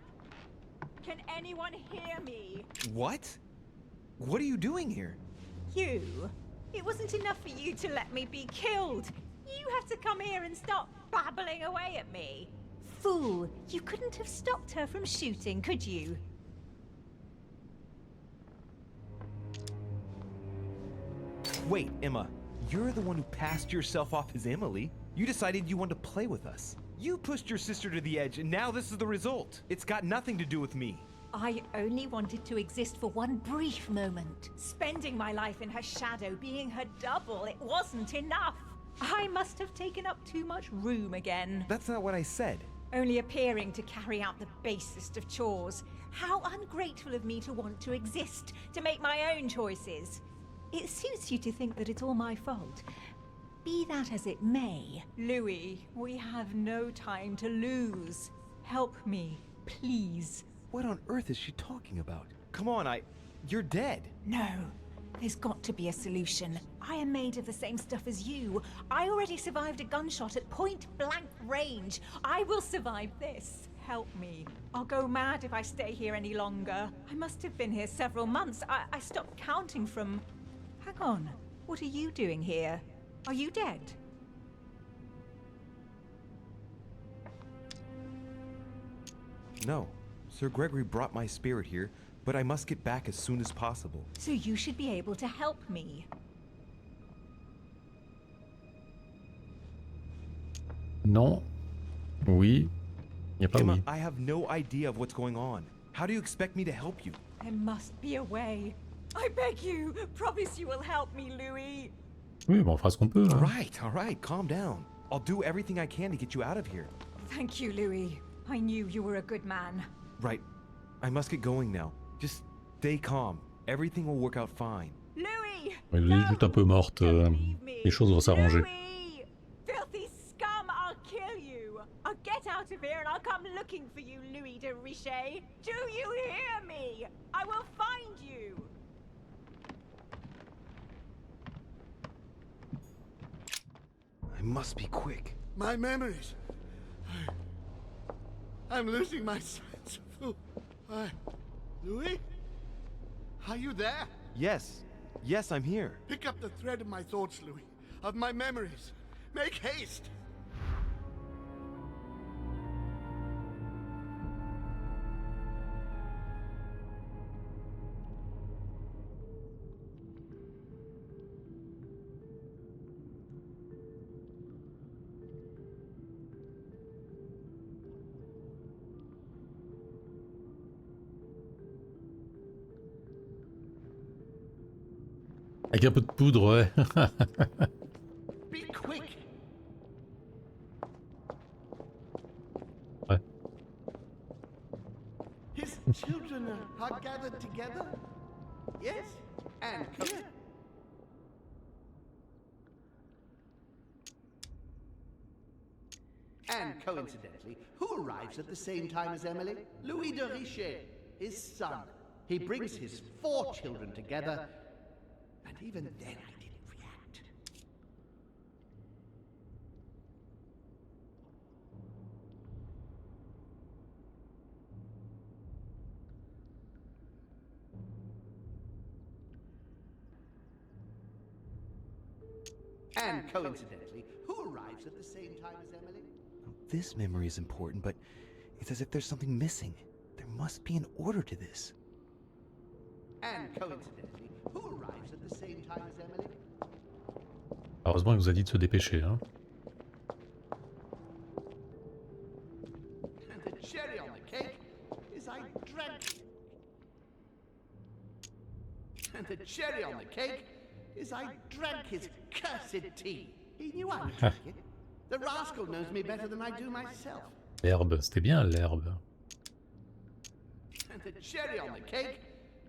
Can anyone hear me? What? What are you doing here? You? It wasn't enough for you to let me be killed. You have to come here and stop babbling away at me. Fool, you couldn't have stopped her from shooting, could you? Wait, Emma. You're the one who passed yourself off as Emily. You decided you wanted to play with us. You pushed your sister to the edge, and now this is the result. It's got nothing to do with me. I only wanted to exist for one brief moment. Spending my life in her shadow, being her double, it wasn't enough. I must have taken up too much room again. That's not what I said. Only appearing to carry out the basest of chores. How ungrateful of me to want to exist, to make my own choices. It suits you to think that it's all my fault. Be that as it may, Louis, we have no time to lose. Help me, please. What on earth is she talking about? Come on, you're dead. No, there's got to be a solution. I am made of the same stuff as you. I already survived a gunshot at point-blank range. I will survive this. Help me. I'll go mad if I stay here any longer. I must have been here several months. I stopped counting from... Hang on. What are you doing here? Are you dead? No. Sir Gregory brought my spirit here, but I must get back as soon as possible. So you should be able to help me. Non. Oui. Y a pas Emma, oui. I have no idea of what's going on. How do you expect me to help you? There must be a way. I beg you, promise you will help me, Louis. Oui, bon, on fera ce qu'on peut. Hein. All right, calm down. I'll do everything I can to get you out of here. Thank you, Louis. I knew you were a good man. Right. I must get going now. Just stay calm. Everything will work out fine. Louis! Elle est juste un peu morte. Les choses vont s'arranger. Louis! Filthy scum, I'll kill you! I'll get out of here and I'll come looking for you, Louis de Richet. Do you hear me? I will find you! I must be quick. My memories. I'm losing my sense of who. Louis? Are you there? Yes, I'm here. Pick up the thread of my thoughts, Louis. Of my memories. Make haste! Avec un peu de poudre, ouais. Be quick! Ouais. His children are gathered together? Yes? And And coincidentally, who arrives at the same time as Emily? Louis de Richet, his son. He brings his 4 children together, and even then I didn't react. And coincidentally, who arrives at the same time as Emily? This memory is important, but it's as if there's something missing. There must be an order to this. And coincidentally, who arrives at the same time as Emily? Heureusement, il vous a dit de se dépêcher. Hein. And the cherry on the cake is I dreamt. And the cherry on the cake is I drank his cursed tea. He knew I would drink it. The rascal knows me better than I do myself. L'herbe, c'était bien l'herbe. And the cherry on the cake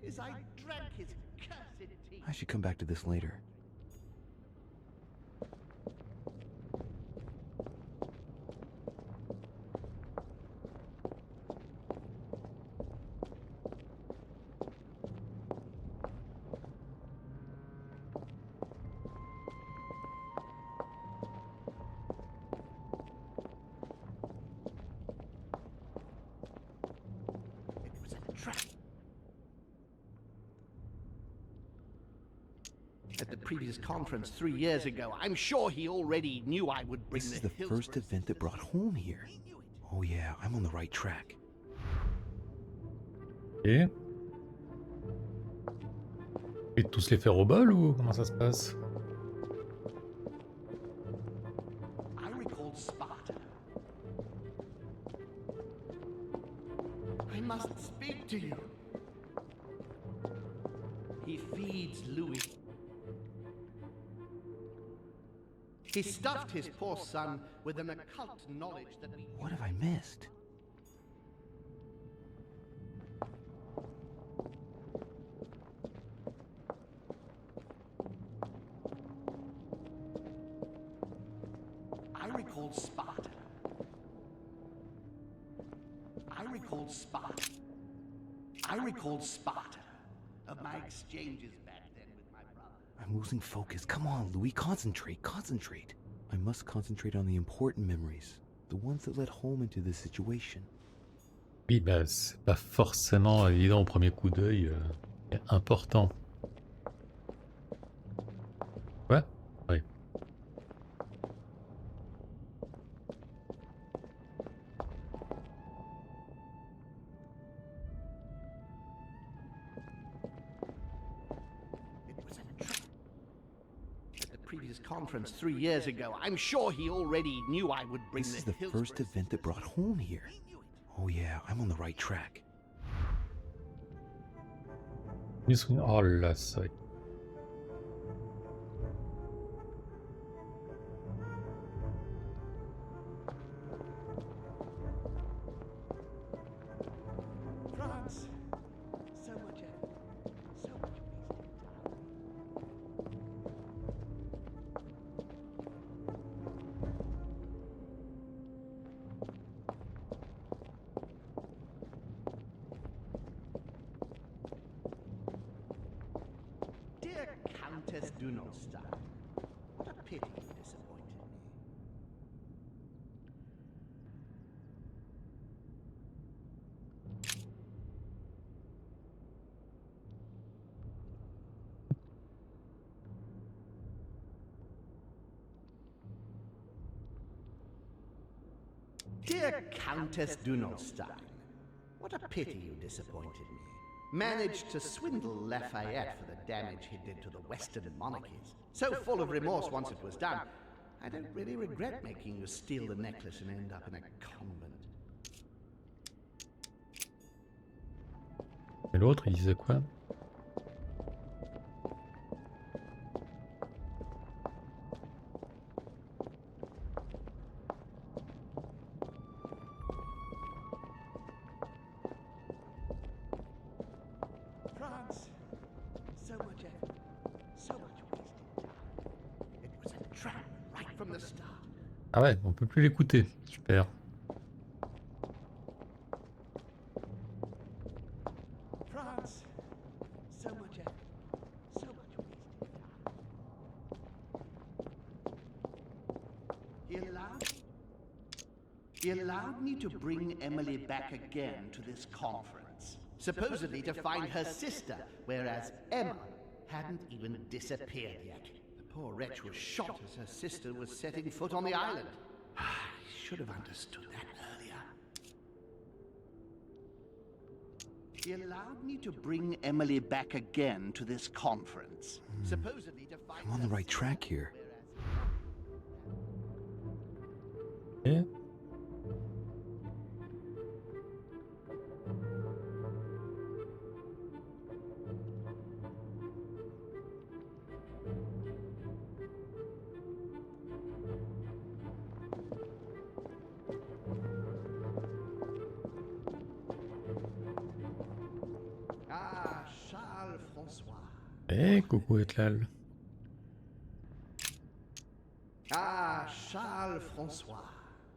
is I drank his cursed tea. I should come back to this later. It was a trap. At the previous conference 3 years ago, I'm sure he already knew I would bring This is the first event that brought home here. Oh yeah, I'm on the right track. Et de tous les faire au bol ou comment ça se passe? I recalled Sparta. I must speak to you. He feeds Louis. He stuffed his poor son with an occult knowledge that we... What have I missed? I recalled Sparta. I recalled Sparta. I recalled Sparta of my exchanges back then with my brother. I'm losing focus. Come on, Louis, concentrate, concentrate. I must concentrate on the important memories, the ones that led home into this situation. Oui, bah c'est pas forcément évident au premier coup d'œil, mais important. Ouais, oui. It was a trap. At the previous conference 3 years ago, I'm sure he already knew I would bring This is the the first Hillsborough event that brought home here. Oh yeah, I'm on the right track. Oh là, c'est vrai. France. So much effort. So much wasted time. Dear Countess Dunolstein, what a pity you disappointed me. Dear Countess Dunolstein, what a pity you disappointed me. Managed to swindle Lafayette for the damage he did to the Western monarchies. So full of remorse once it was done, I don't really regret making you steal the necklace and end up in a convent. Et l'autre, il disait quoi? France, so much effort, so much wasted time. It was a trap right from the start. Ah ouais, on peut plus l'écouter. Super. France, so much effort, so much wasted time. He allowed me to bring Emily back again to this conference, supposedly to find her sister, whereas Emma hadn't even disappeared yet. The poor wretch was shot as her sister was setting foot on the island. I should have understood that earlier. He allowed me to bring Emily back again to this conference, supposedly to find I'm on the right track here. Et Eh, coucou Etlal. Ah, Charles Francois.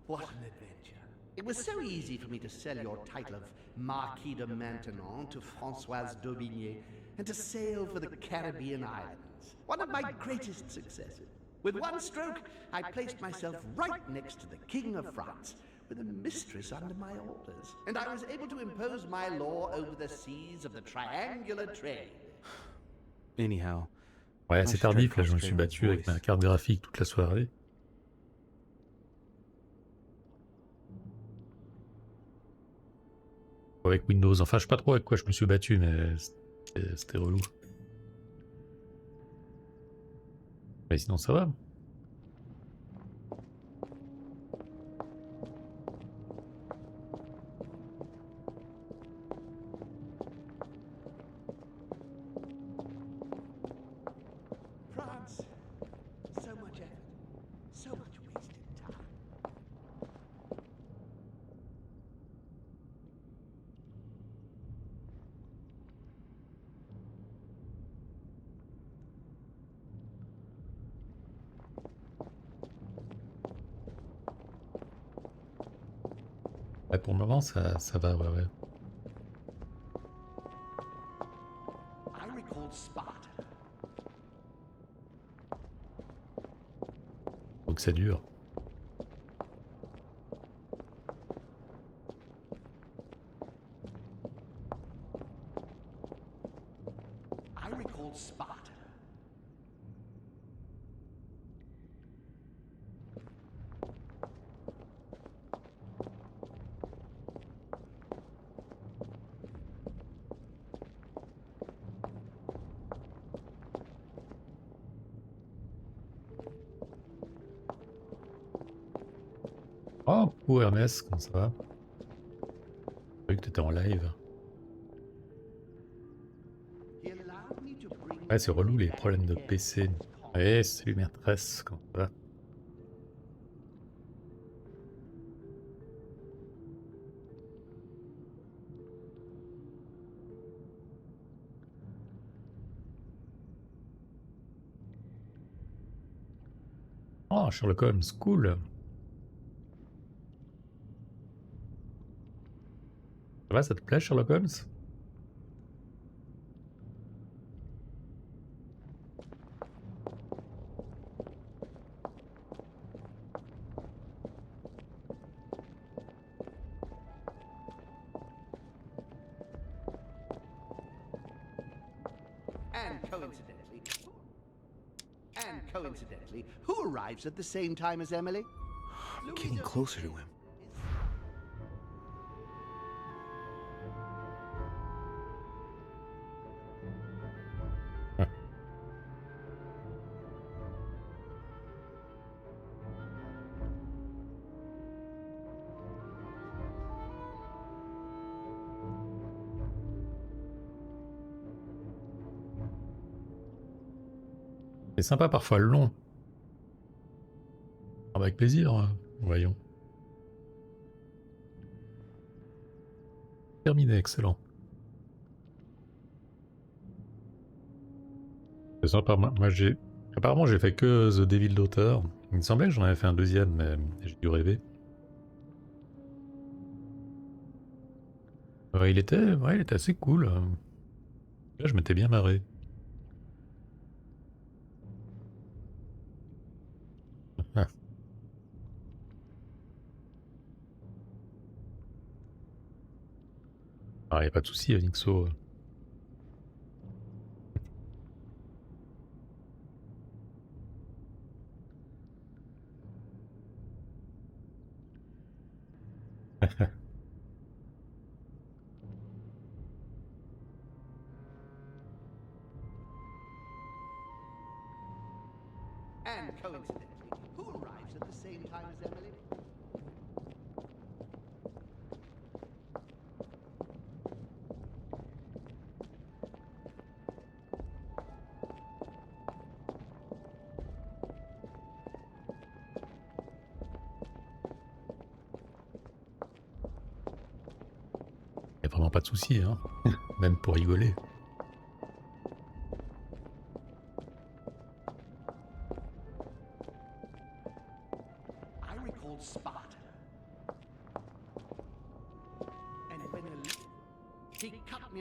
What an adventure. It was so easy for me to sell your title of Marquis de Maintenon to Françoise d'Aubigné and to sail for the Caribbean islands. One of my greatest successes. With one stroke, I placed myself right next to the King of France, with a mistress under my orders, and I was able to impose my law over the seas of the triangular trade. Anyhow, Ouais, c'est tardif, là je me suis battu avec ma carte graphique toute la soirée. Avec Windows, enfin je sais pas trop avec quoi je me suis battu, mais c'était relou. Mais sinon ça va. France, so much effort, so much wasted time. Ouais, pour le moment ça va, ouais. I recalled Sparta. Faut que ça dure. I recalled Sparta. Oh, coucou Hermès, comment ça va? J'ai cru que t'étais en live. He allowed me to bring Ouais, c'est relou les back problèmes de again PC. as promised. Ouais, salut maîtresse, comment ça va? Oh, Sherlock Holmes, cool. Ça va, ça te plaît Sherlock Holmes? And coincidentally, who arrives at the same time as Emily? I'm getting closer to him. C'est sympa, parfois long. Ah bah, avec plaisir, hein. Voyons. Terminé, excellent. C'est sympa, moi j'ai... Apparemment j'ai fait que The Devil Daughter. Il me semblait que j'en avais fait un deuxième, mais j'ai dû rêver. Il était assez cool. Là, je m'étais bien marré. Ah. Ah, y a pas de souci, Nixo. And coincidentally, who arrives at the same time as Emily? Y a vraiment pas de souci, hein. Même pour rigoler.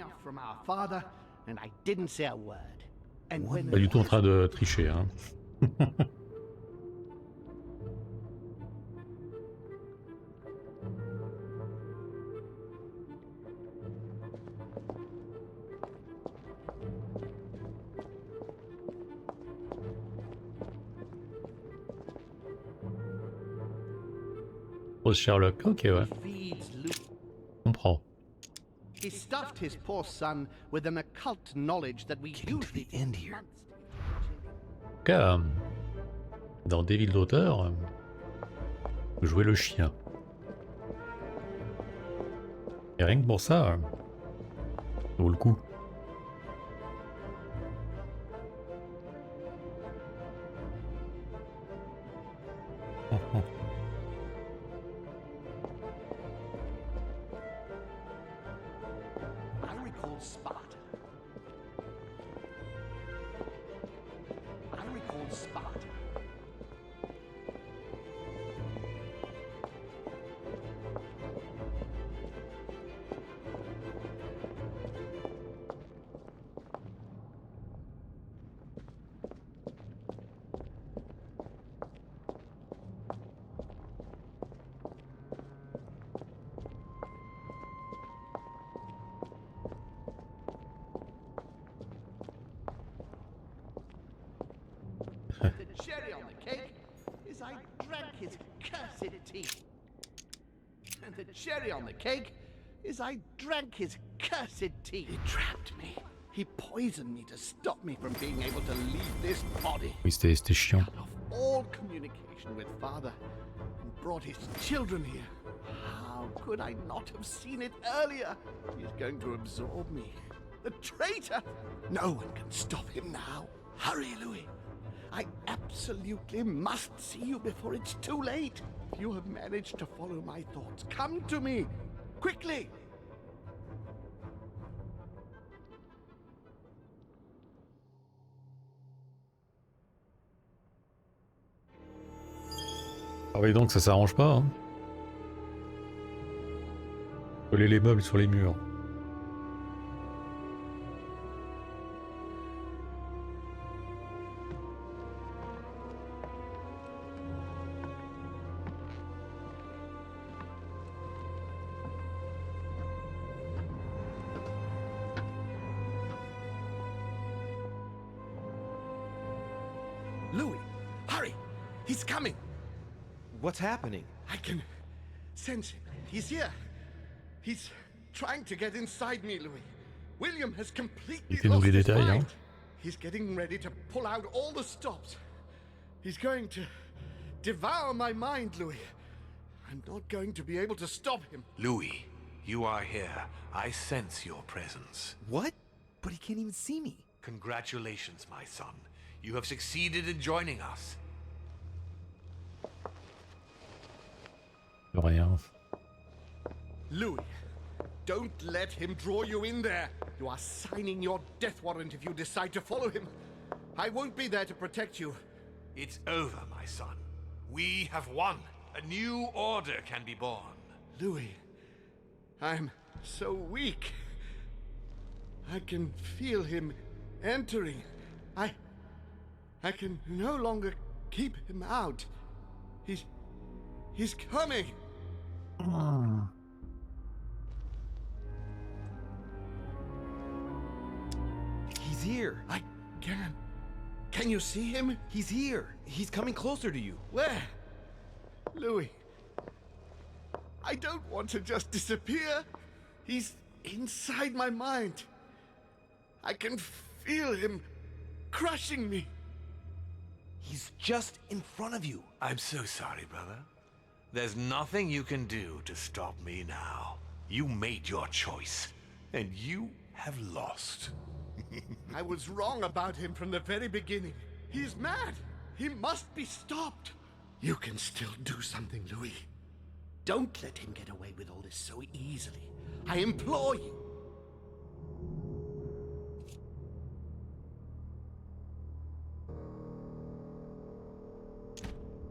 off from our father, and I didn't say a word. And when Pas du tout en train de tricher, hein. Oh, Sherlock, ok, ouais. feeds Luke, Comprends. he stuffed his poor son with an occult knowledge that we usually end here. En tout cas, dans Devil Daughter, jouer le chien. Et rien que pour ça, ça vaut le coup. I recall Sparta. I recall Sparta. The cherry on the cake is I drank his cursed tea. And the cherry on the cake is I drank his cursed tea. He trapped me. He poisoned me to stop me from being able to leave this body. Oui, c'était chiant. Cut off all communication with father and brought his children here. How could I not have seen it earlier? He's going to absorb me. The traitor! No one can stop him now. Hurry, Louis. I absolutely must see you before it's too late. If you have managed to follow my thoughts, come to me. Quickly! Ah oui, donc ça s'arrange pas, hein. Coller les meubles sur les murs. Louis, hurry! He's coming! What's happening? I can sense him. He's here. He's trying to get inside me, Louis. William has completely Mettez-nous lost les his détails, hein. mind. He's getting ready to pull out all the stops. He's going to devour my mind, Louis. I'm not going to be able to stop him. Louis, you are here. I sense your presence. What? But he can't even see me. Congratulations, my son. You have succeeded in joining us. Rien. Louis, don't let him draw you in there. You are signing your death warrant if you decide to follow him. I won't be there to protect you. It's over, my son. We have won. A new order can be born. Louis, I'm so weak. I can feel him entering. I can no longer keep him out. He's coming. He's here. I can. Can you see him? He's here. He's coming closer to you. Where? Louis. I don't want to just disappear. He's inside my mind. I can feel him crushing me. He's just in front of you. I'm so sorry, brother. There's nothing you can do to stop me now. You made your choice, and you have lost. I was wrong about him from the very beginning. He's mad. He must be stopped. You can still do something, Louis. Don't let him get away with all this so easily. I implore you.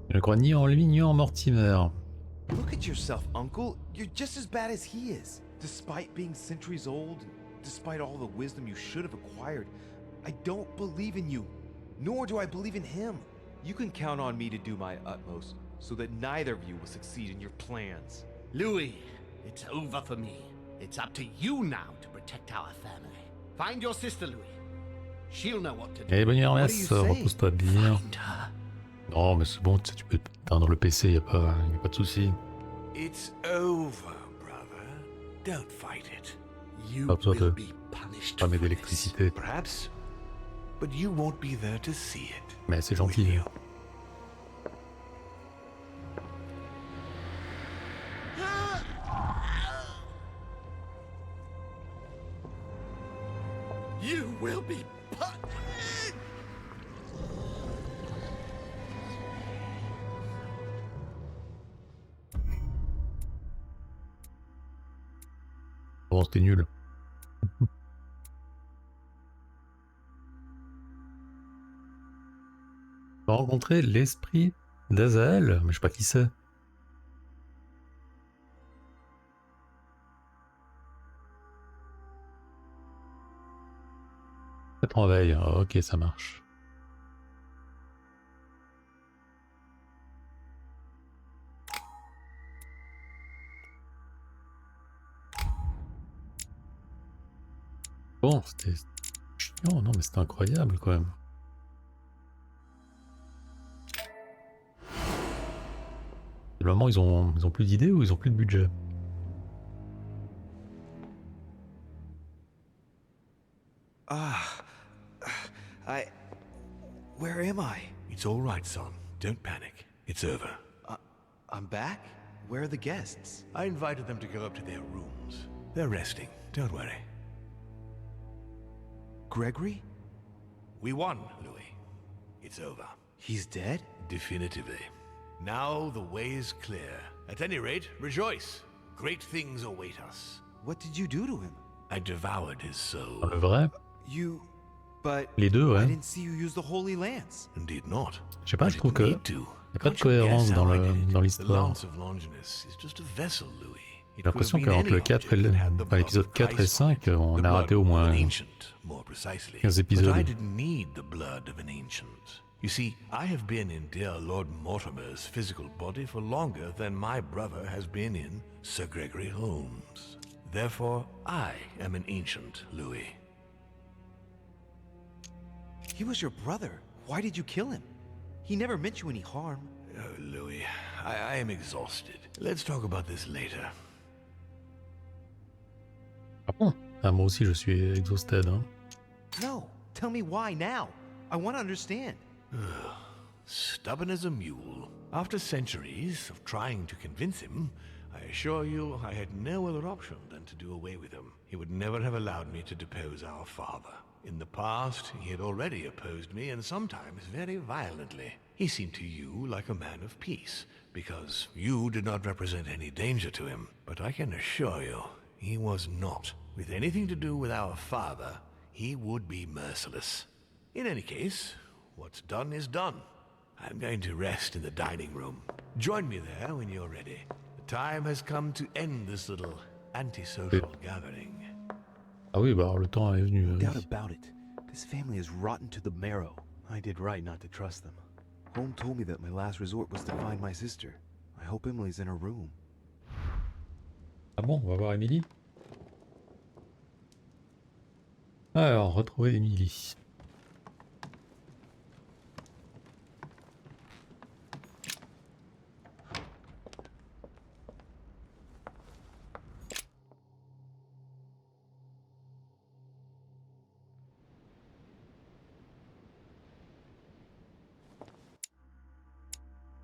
Je ne crois ni en lui ni en Mortimer. Look at yourself, Uncle. You're just as bad as he is. Despite being centuries old, despite all the wisdom you should have acquired, I don't believe in you, nor do I believe in him. You can count on me to do my utmost so that neither of you will succeed in your plans. Louis, it's over for me. It's up to you now to protect our family. Find your sister, Louis. She'll know what to do. Eh, bonne nuit, What are Hermès, you saying? repose-toi bien. Find her. Non, mais c'est bon, tu peux éteindre le PC, y a pas de souci. It's over, brother. Don't fight it. You Pas besoin will de be punished ramer for this. d'électricité. Perhaps, but you won't be there to see it. Mais c'est Will gentil. you? You will be punished. Bon, c'était nul. On va rencontrer l'esprit d'Azaël, mais je sais pas qui c'est. Peut-être en veille. Ah, ok, ça marche. Bon, c'était chiant, non, mais c'était incroyable quand même. Visiblement, ils ont plus d'idées ou ils ont plus de budget. Where am I? It's all right, son. Don't panic. It's over. I'm back? Where are the guests? I invited them to go up to their rooms. They're resting. Don't worry. Gregory? We won, Louis. It's over. He's dead? Definitively. Now the way is clear. At any rate, rejoice. Great things await us. What did you do to him? I devoured his soul. Dans le vrai, But les deux, I ouais. didn't see you use the Holy Lance. Indeed not. Je sais pas, I je trouve didn't que need to. y a pas de Can't you cohérence guess dans how I did it? The l'histoire. Lance of Longinus is just a vessel, Louis. It J'ai l'impression could have qu'entre been le any 4 et object that had the blood l'épisode of 4 et Christ on 5, it. on The a raté au blood of moins an ancient, more precisely. 15 But I épisodes. didn't need the blood of an ancient. You see, I have been in dear Lord Mortimer's physical body for longer than my brother has been in Sir Gregory Holmes. Therefore, I am an ancient, Louis. He was your brother. Why did you kill him? He never meant you any harm. Oh, Louis, I am exhausted. Let's talk about this later. Ah bon? Ah, moi aussi je suis exhausted. Hein. No, tell me why now. I want to understand. Stubborn as a mule. After centuries of trying to convince him, I assure you I had no other option than to do away with him. He would never have allowed me to depose our father. In the past, he had already opposed me, and sometimes very violently. He seemed to you like a man of peace, because you did not represent any danger to him. But I can assure you, he was not. With anything to do with our father, he would be merciless. In any case, what's done is done. I'm going to rest in the dining room. Join me there when you're ready. The time has come to end this little antisocial gathering. Ah oui, bah alors le temps est venu. No oui. doubt about it. This family is rotten to the marrow. I did right not to trust them. Home told me that my last resort was to find my sister. I hope Emily's in her room. Ah bon, on va voir Emily. Alors, retrouver Emily.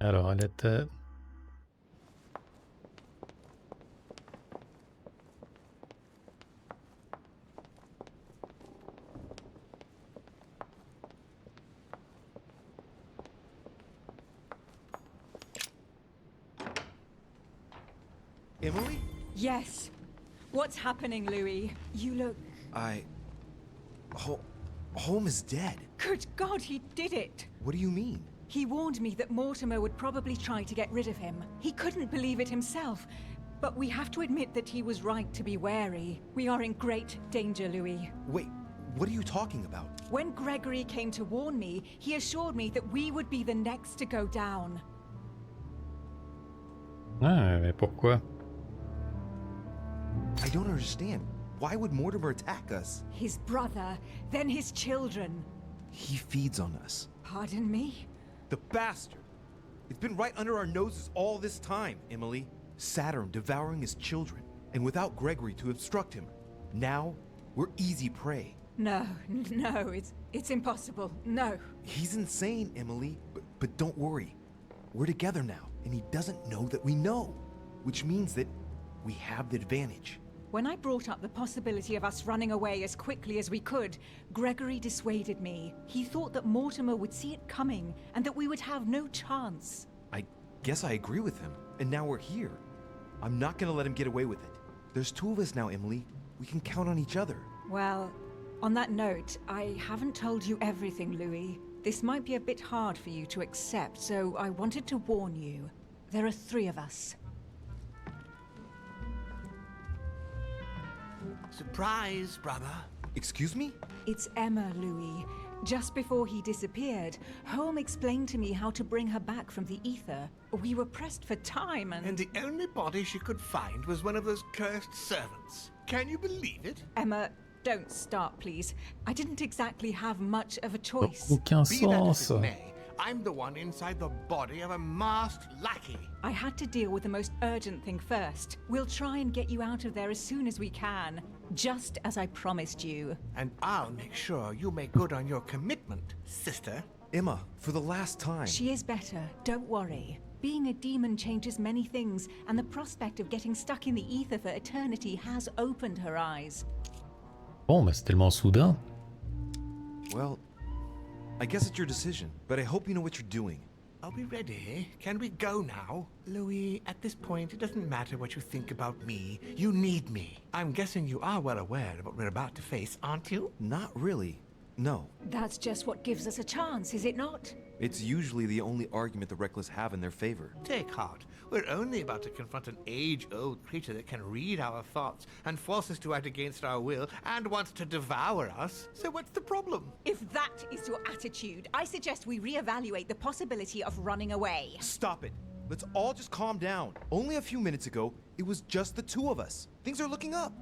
Alors, elle était... Emily? Yes. What's happening, Louis? You look... Home is dead. Good God, he did it! What do you mean? He warned me that Mortimer would probably try to get rid of him. He couldn't believe it himself. But we have to admit that he was right to be wary. We are in great danger, Louis. Wait, what are you talking about? When Gregory came to warn me, he assured me that we would be the next to go down. Ah, mais pourquoi? I don't understand. Why would Mortimer attack us? His brother, then his children. He feeds on us. Pardon me? The bastard! It's been right under our noses all this time, Emily. Saturn devouring his children, and without Gregory to obstruct him. Now, we're easy prey. No, it's impossible. No. He's insane, Emily. But don't worry. We're together now, and he doesn't know that we know. Which means that we have the advantage. When I brought up the possibility of us running away as quickly as we could, Gregory dissuaded me. He thought that Mortimer would see it coming, and that we would have no chance. I guess I agree with him, and now we're here. I'm not gonna let him get away with it. There's two of us now, Emily. We can count on each other. Well, on that note, I haven't told you everything, Louis. This might be a bit hard for you to accept, so I wanted to warn you. There are 3 of us. Surprise, brother. Excuse me? It's Emma, Louis. Just before he disappeared, Holm explained to me how to bring her back from the ether. We were pressed for time And the only body she could find was one of those cursed servants. Can you believe it? Emma, don't start, please. I didn't exactly have much of a choice. Aucun Be that as sens. it may, I'm the one inside the body of a masked lackey. I had to deal with the most urgent thing first. We'll try and get you out of there as soon as we can, just as I promised you. And I'll make sure you make good on your commitment, sister. Emma, for the last time. She is better, don't worry. Being a demon changes many things, and the prospect of getting stuck in the ether for eternity has opened her eyes. Bon, bah c'est tellement soudain. Well, I guess it's your decision, but I hope you know what you're doing. Are we ready? Can we go now? Louis, at this point, it doesn't matter what you think about me. You need me. I'm guessing you are well aware of what we're about to face, aren't you? Not really. No. That's just what gives us a chance, is it not? It's usually the only argument the Reckless have in their favor. Take heart. We're only about to confront an age-old creature that can read our thoughts and force us to act against our will and wants to devour us. So what's the problem? If that is your attitude, I suggest we reevaluate the possibility of running away. Stop it. Let's all just calm down. Only a few minutes ago, it was just the 2 of us. Things are looking up.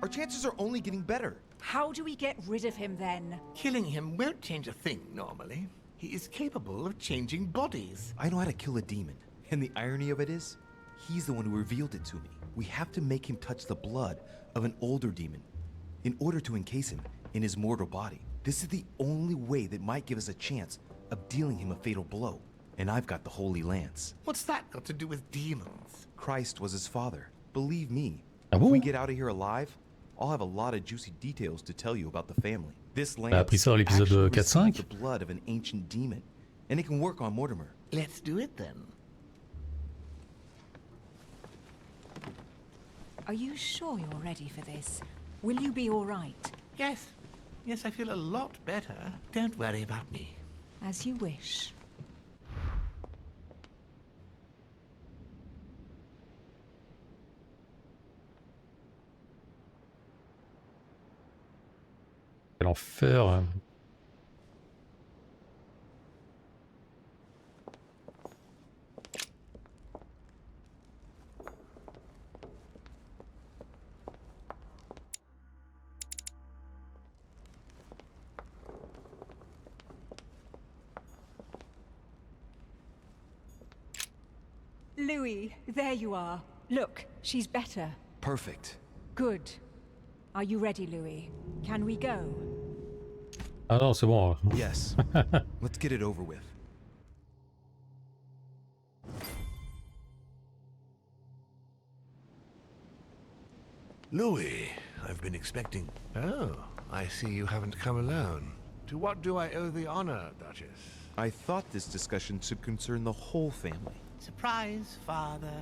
Our chances are only getting better. How do we get rid of him then? Killing him won't change a thing normally. He is capable of changing bodies. I know how to kill a demon. And the irony of it is, he's the one who revealed it to me. We have to make him touch the blood of an older demon in order to encase him in his mortal body. This is the only way that might give us a chance of dealing him a fatal blow. And I've got the Holy Lance. What's that got to do with demons? Christ was his father. Believe me, Ah if bon? we get out of here alive, I'll have a lot of juicy details to tell you about the family. This T'as lance appris ça dans l'épisode actually 4-5? received the blood of an ancient demon, and it can work on Mortimer. Let's do it then. Are you sure you're ready for this? Will you be all right? Yes. Yes, I feel a lot better. Don't worry about me. As you wish. Quel enfer. Hein. Louis, there you are. Look, she's better. Perfect. Good. Are you ready, Louis? Can we go? Ah non, c'est bon. Yes. Let's get it over with. Louis, I've been expecting... Oh, I see you haven't come alone. To what do I owe the honor, Duchess? I thought this discussion should concern the whole family. Surprise, father.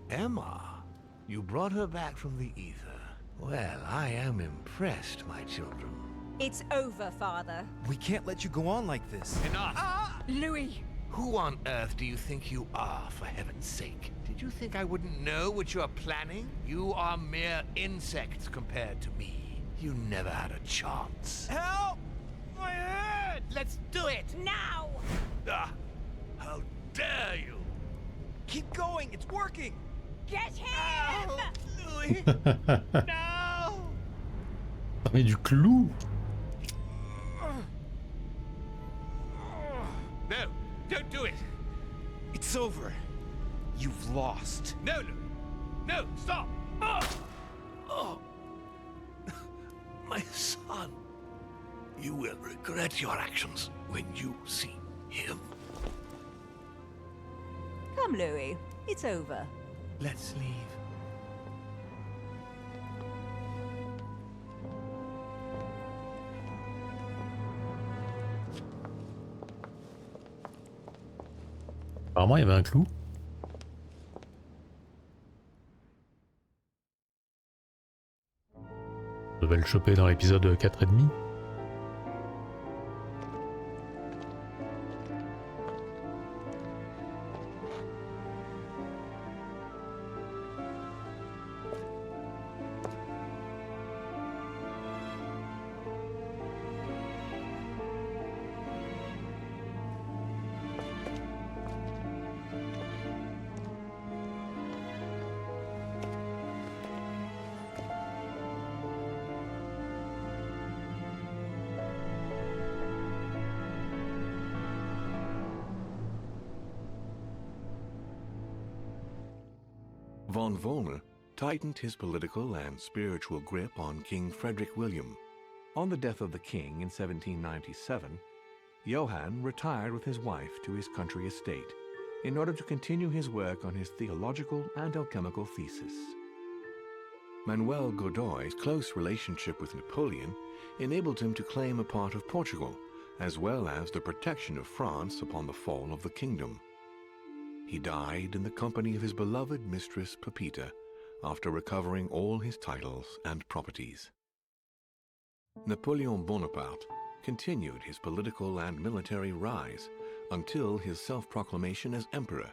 Emma. You brought her back from the ether. Well, I am impressed, my children. It's over, Father. We can't let you go on like this. Enough! Louis, Who on earth do you think you are, for heaven's sake? Did you think I wouldn't know what you are planning? You are mere insects compared to me. You never had a chance. Help! My head! Let's do it! Now! Ah, how dare you! Keep going, it's working! Get him! Louis! No! T'as mis du clou? No, don't do it! It's over. You've lost. No, Louis! No, stop! Oh, my son. You will regret your actions when you see him. Come, Louis. It's over. Let's leave. Apparemment, il y avait un clou. Je devais le choper dans l'épisode 4,5. Von Volmer tightened his political and spiritual grip on King Frederick William. On the death of the king in 1797, Johann retired with his wife to his country estate in order to continue his work on his theological and alchemical thesis. Manuel Godoy's close relationship with Napoleon enabled him to claim a part of Portugal, as well as the protection of France upon the fall of the kingdom. He died in the company of his beloved mistress Pepita after recovering all his titles and properties. Napoleon Bonaparte continued his political and military rise until his self-proclamation as emperor.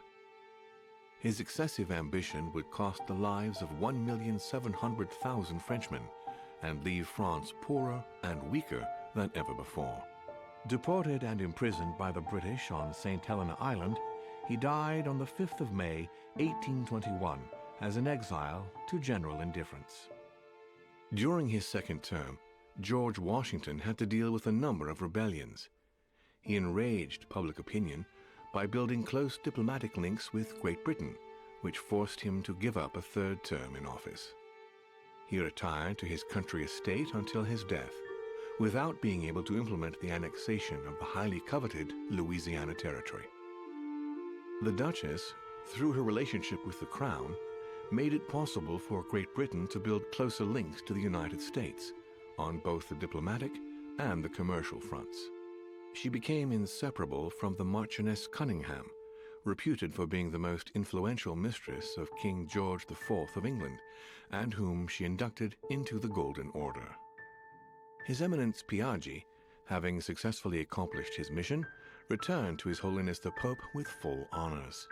His excessive ambition would cost the lives of 1,700,000 Frenchmen and leave France poorer and weaker than ever before. Deported and imprisoned by the British on St. Helena Island, he died on the 5th of May, 1821, as an exile to general indifference. During his second term, George Washington had to deal with a number of rebellions. He enraged public opinion by building close diplomatic links with Great Britain, which forced him to give up a third term in office. He retired to his country estate until his death, without being able to implement the annexation of the highly coveted Louisiana Territory. The Duchess, through her relationship with the Crown, made it possible for Great Britain to build closer links to the United States on both the diplomatic and the commercial fronts. She became inseparable from the Marchioness Cunningham, reputed for being the most influential mistress of King George IV of England, and whom she inducted into the Golden Order. His Eminence Piaggi, having successfully accomplished his mission, returned to His Holiness the Pope with full honors.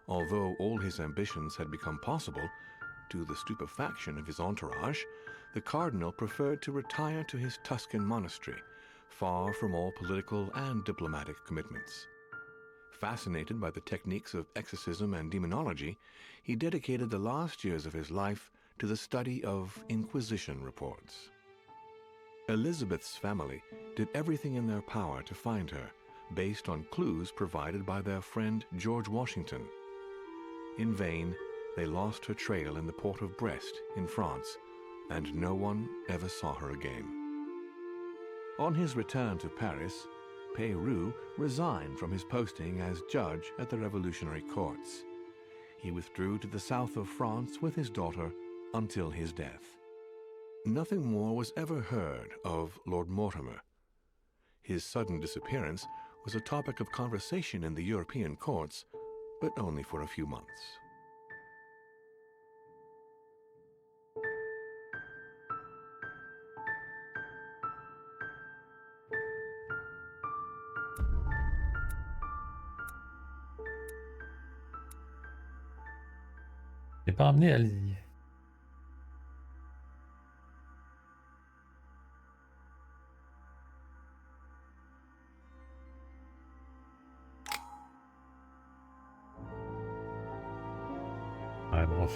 Although all his ambitions had become possible, to the stupefaction of his entourage, the Cardinal preferred to retire to his Tuscan monastery, far from all political and diplomatic commitments. Fascinated by the techniques of exorcism and demonology, he dedicated the last years of his life to the study of Inquisition reports. Elizabeth's family did everything in their power to find her, based on clues provided by their friend George Washington. In vain, they lost her trail in the port of Brest in France, and no one ever saw her again. On his return to Paris, Peyroux resigned from his posting as judge at the Revolutionary Courts. He withdrew to the south of France with his daughter until his death. Nothing more was ever heard of Lord Mortimer. His sudden disappearance was a topic of conversation in the European courts, but only for a few months. J'ai pas ramené Ali. Ouais, bon.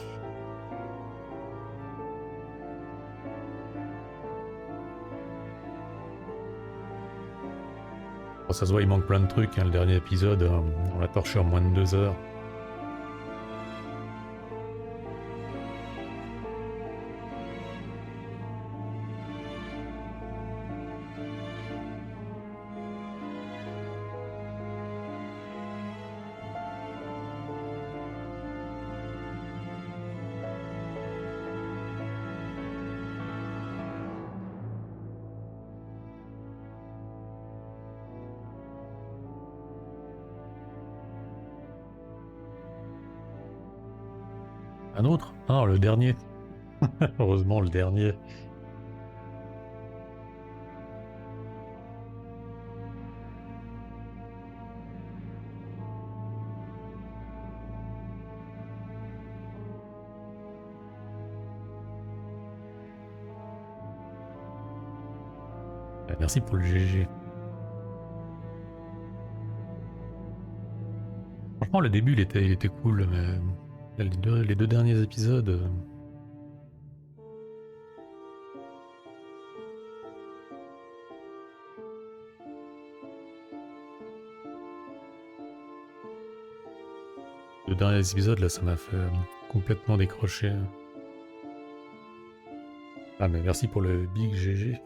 Bon, ça se voit, il manque plein de trucs. Hein. Le dernier épisode, on l'a torché en moins de 2 heures. Un autre? Ah, le dernier. Heureusement, le dernier. Merci pour le GG. Franchement, le début, il était cool, mais les deux derniers épisodes... Le dernier épisode, là, ça m'a fait complètement décrocher. Ah, mais merci pour le big GG.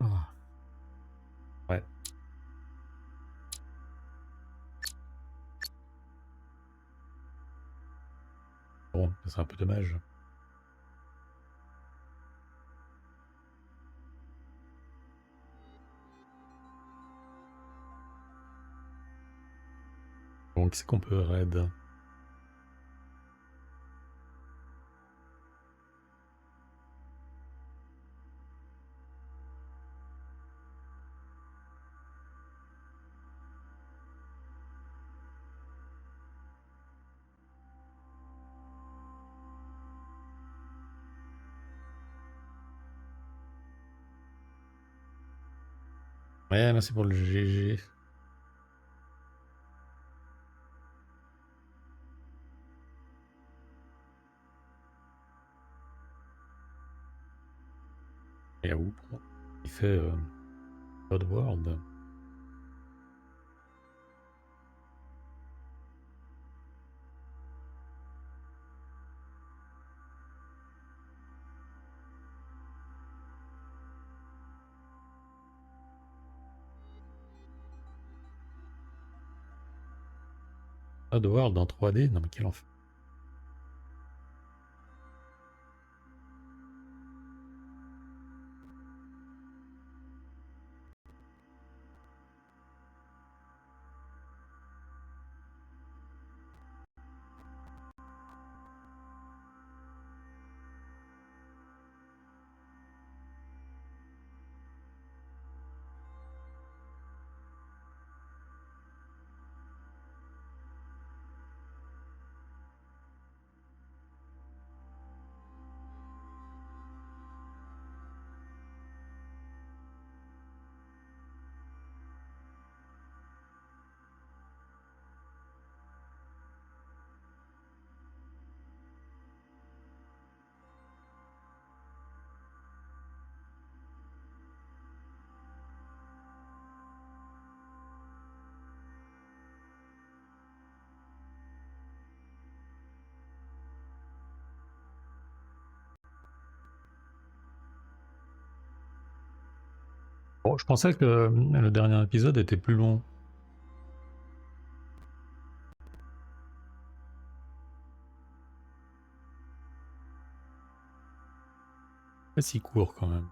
Ah. Ouais. Bon, c'est un peu dommage. Bon, qu'est-ce qu'on peut raid? Ouais, merci pour le GG. Et à où? Il fait Oddworld. Oddworld en 3D? Non mais quel enfer. Bon, je pensais que le dernier épisode était plus long. Pas si court quand même.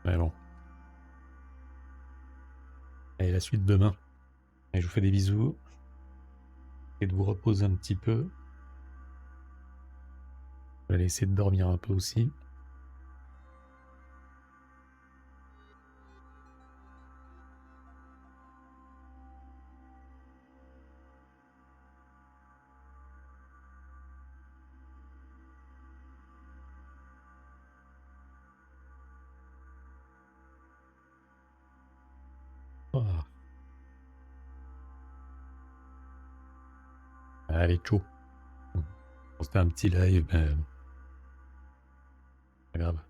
Mais bon. Allez, la suite demain. Et je vous fais des bisous. Et de vous reposer un petit peu. Je vais aller essayer de dormir un peu aussi. Ah. Allez, ciao. C'était un petit live, mais pas grave.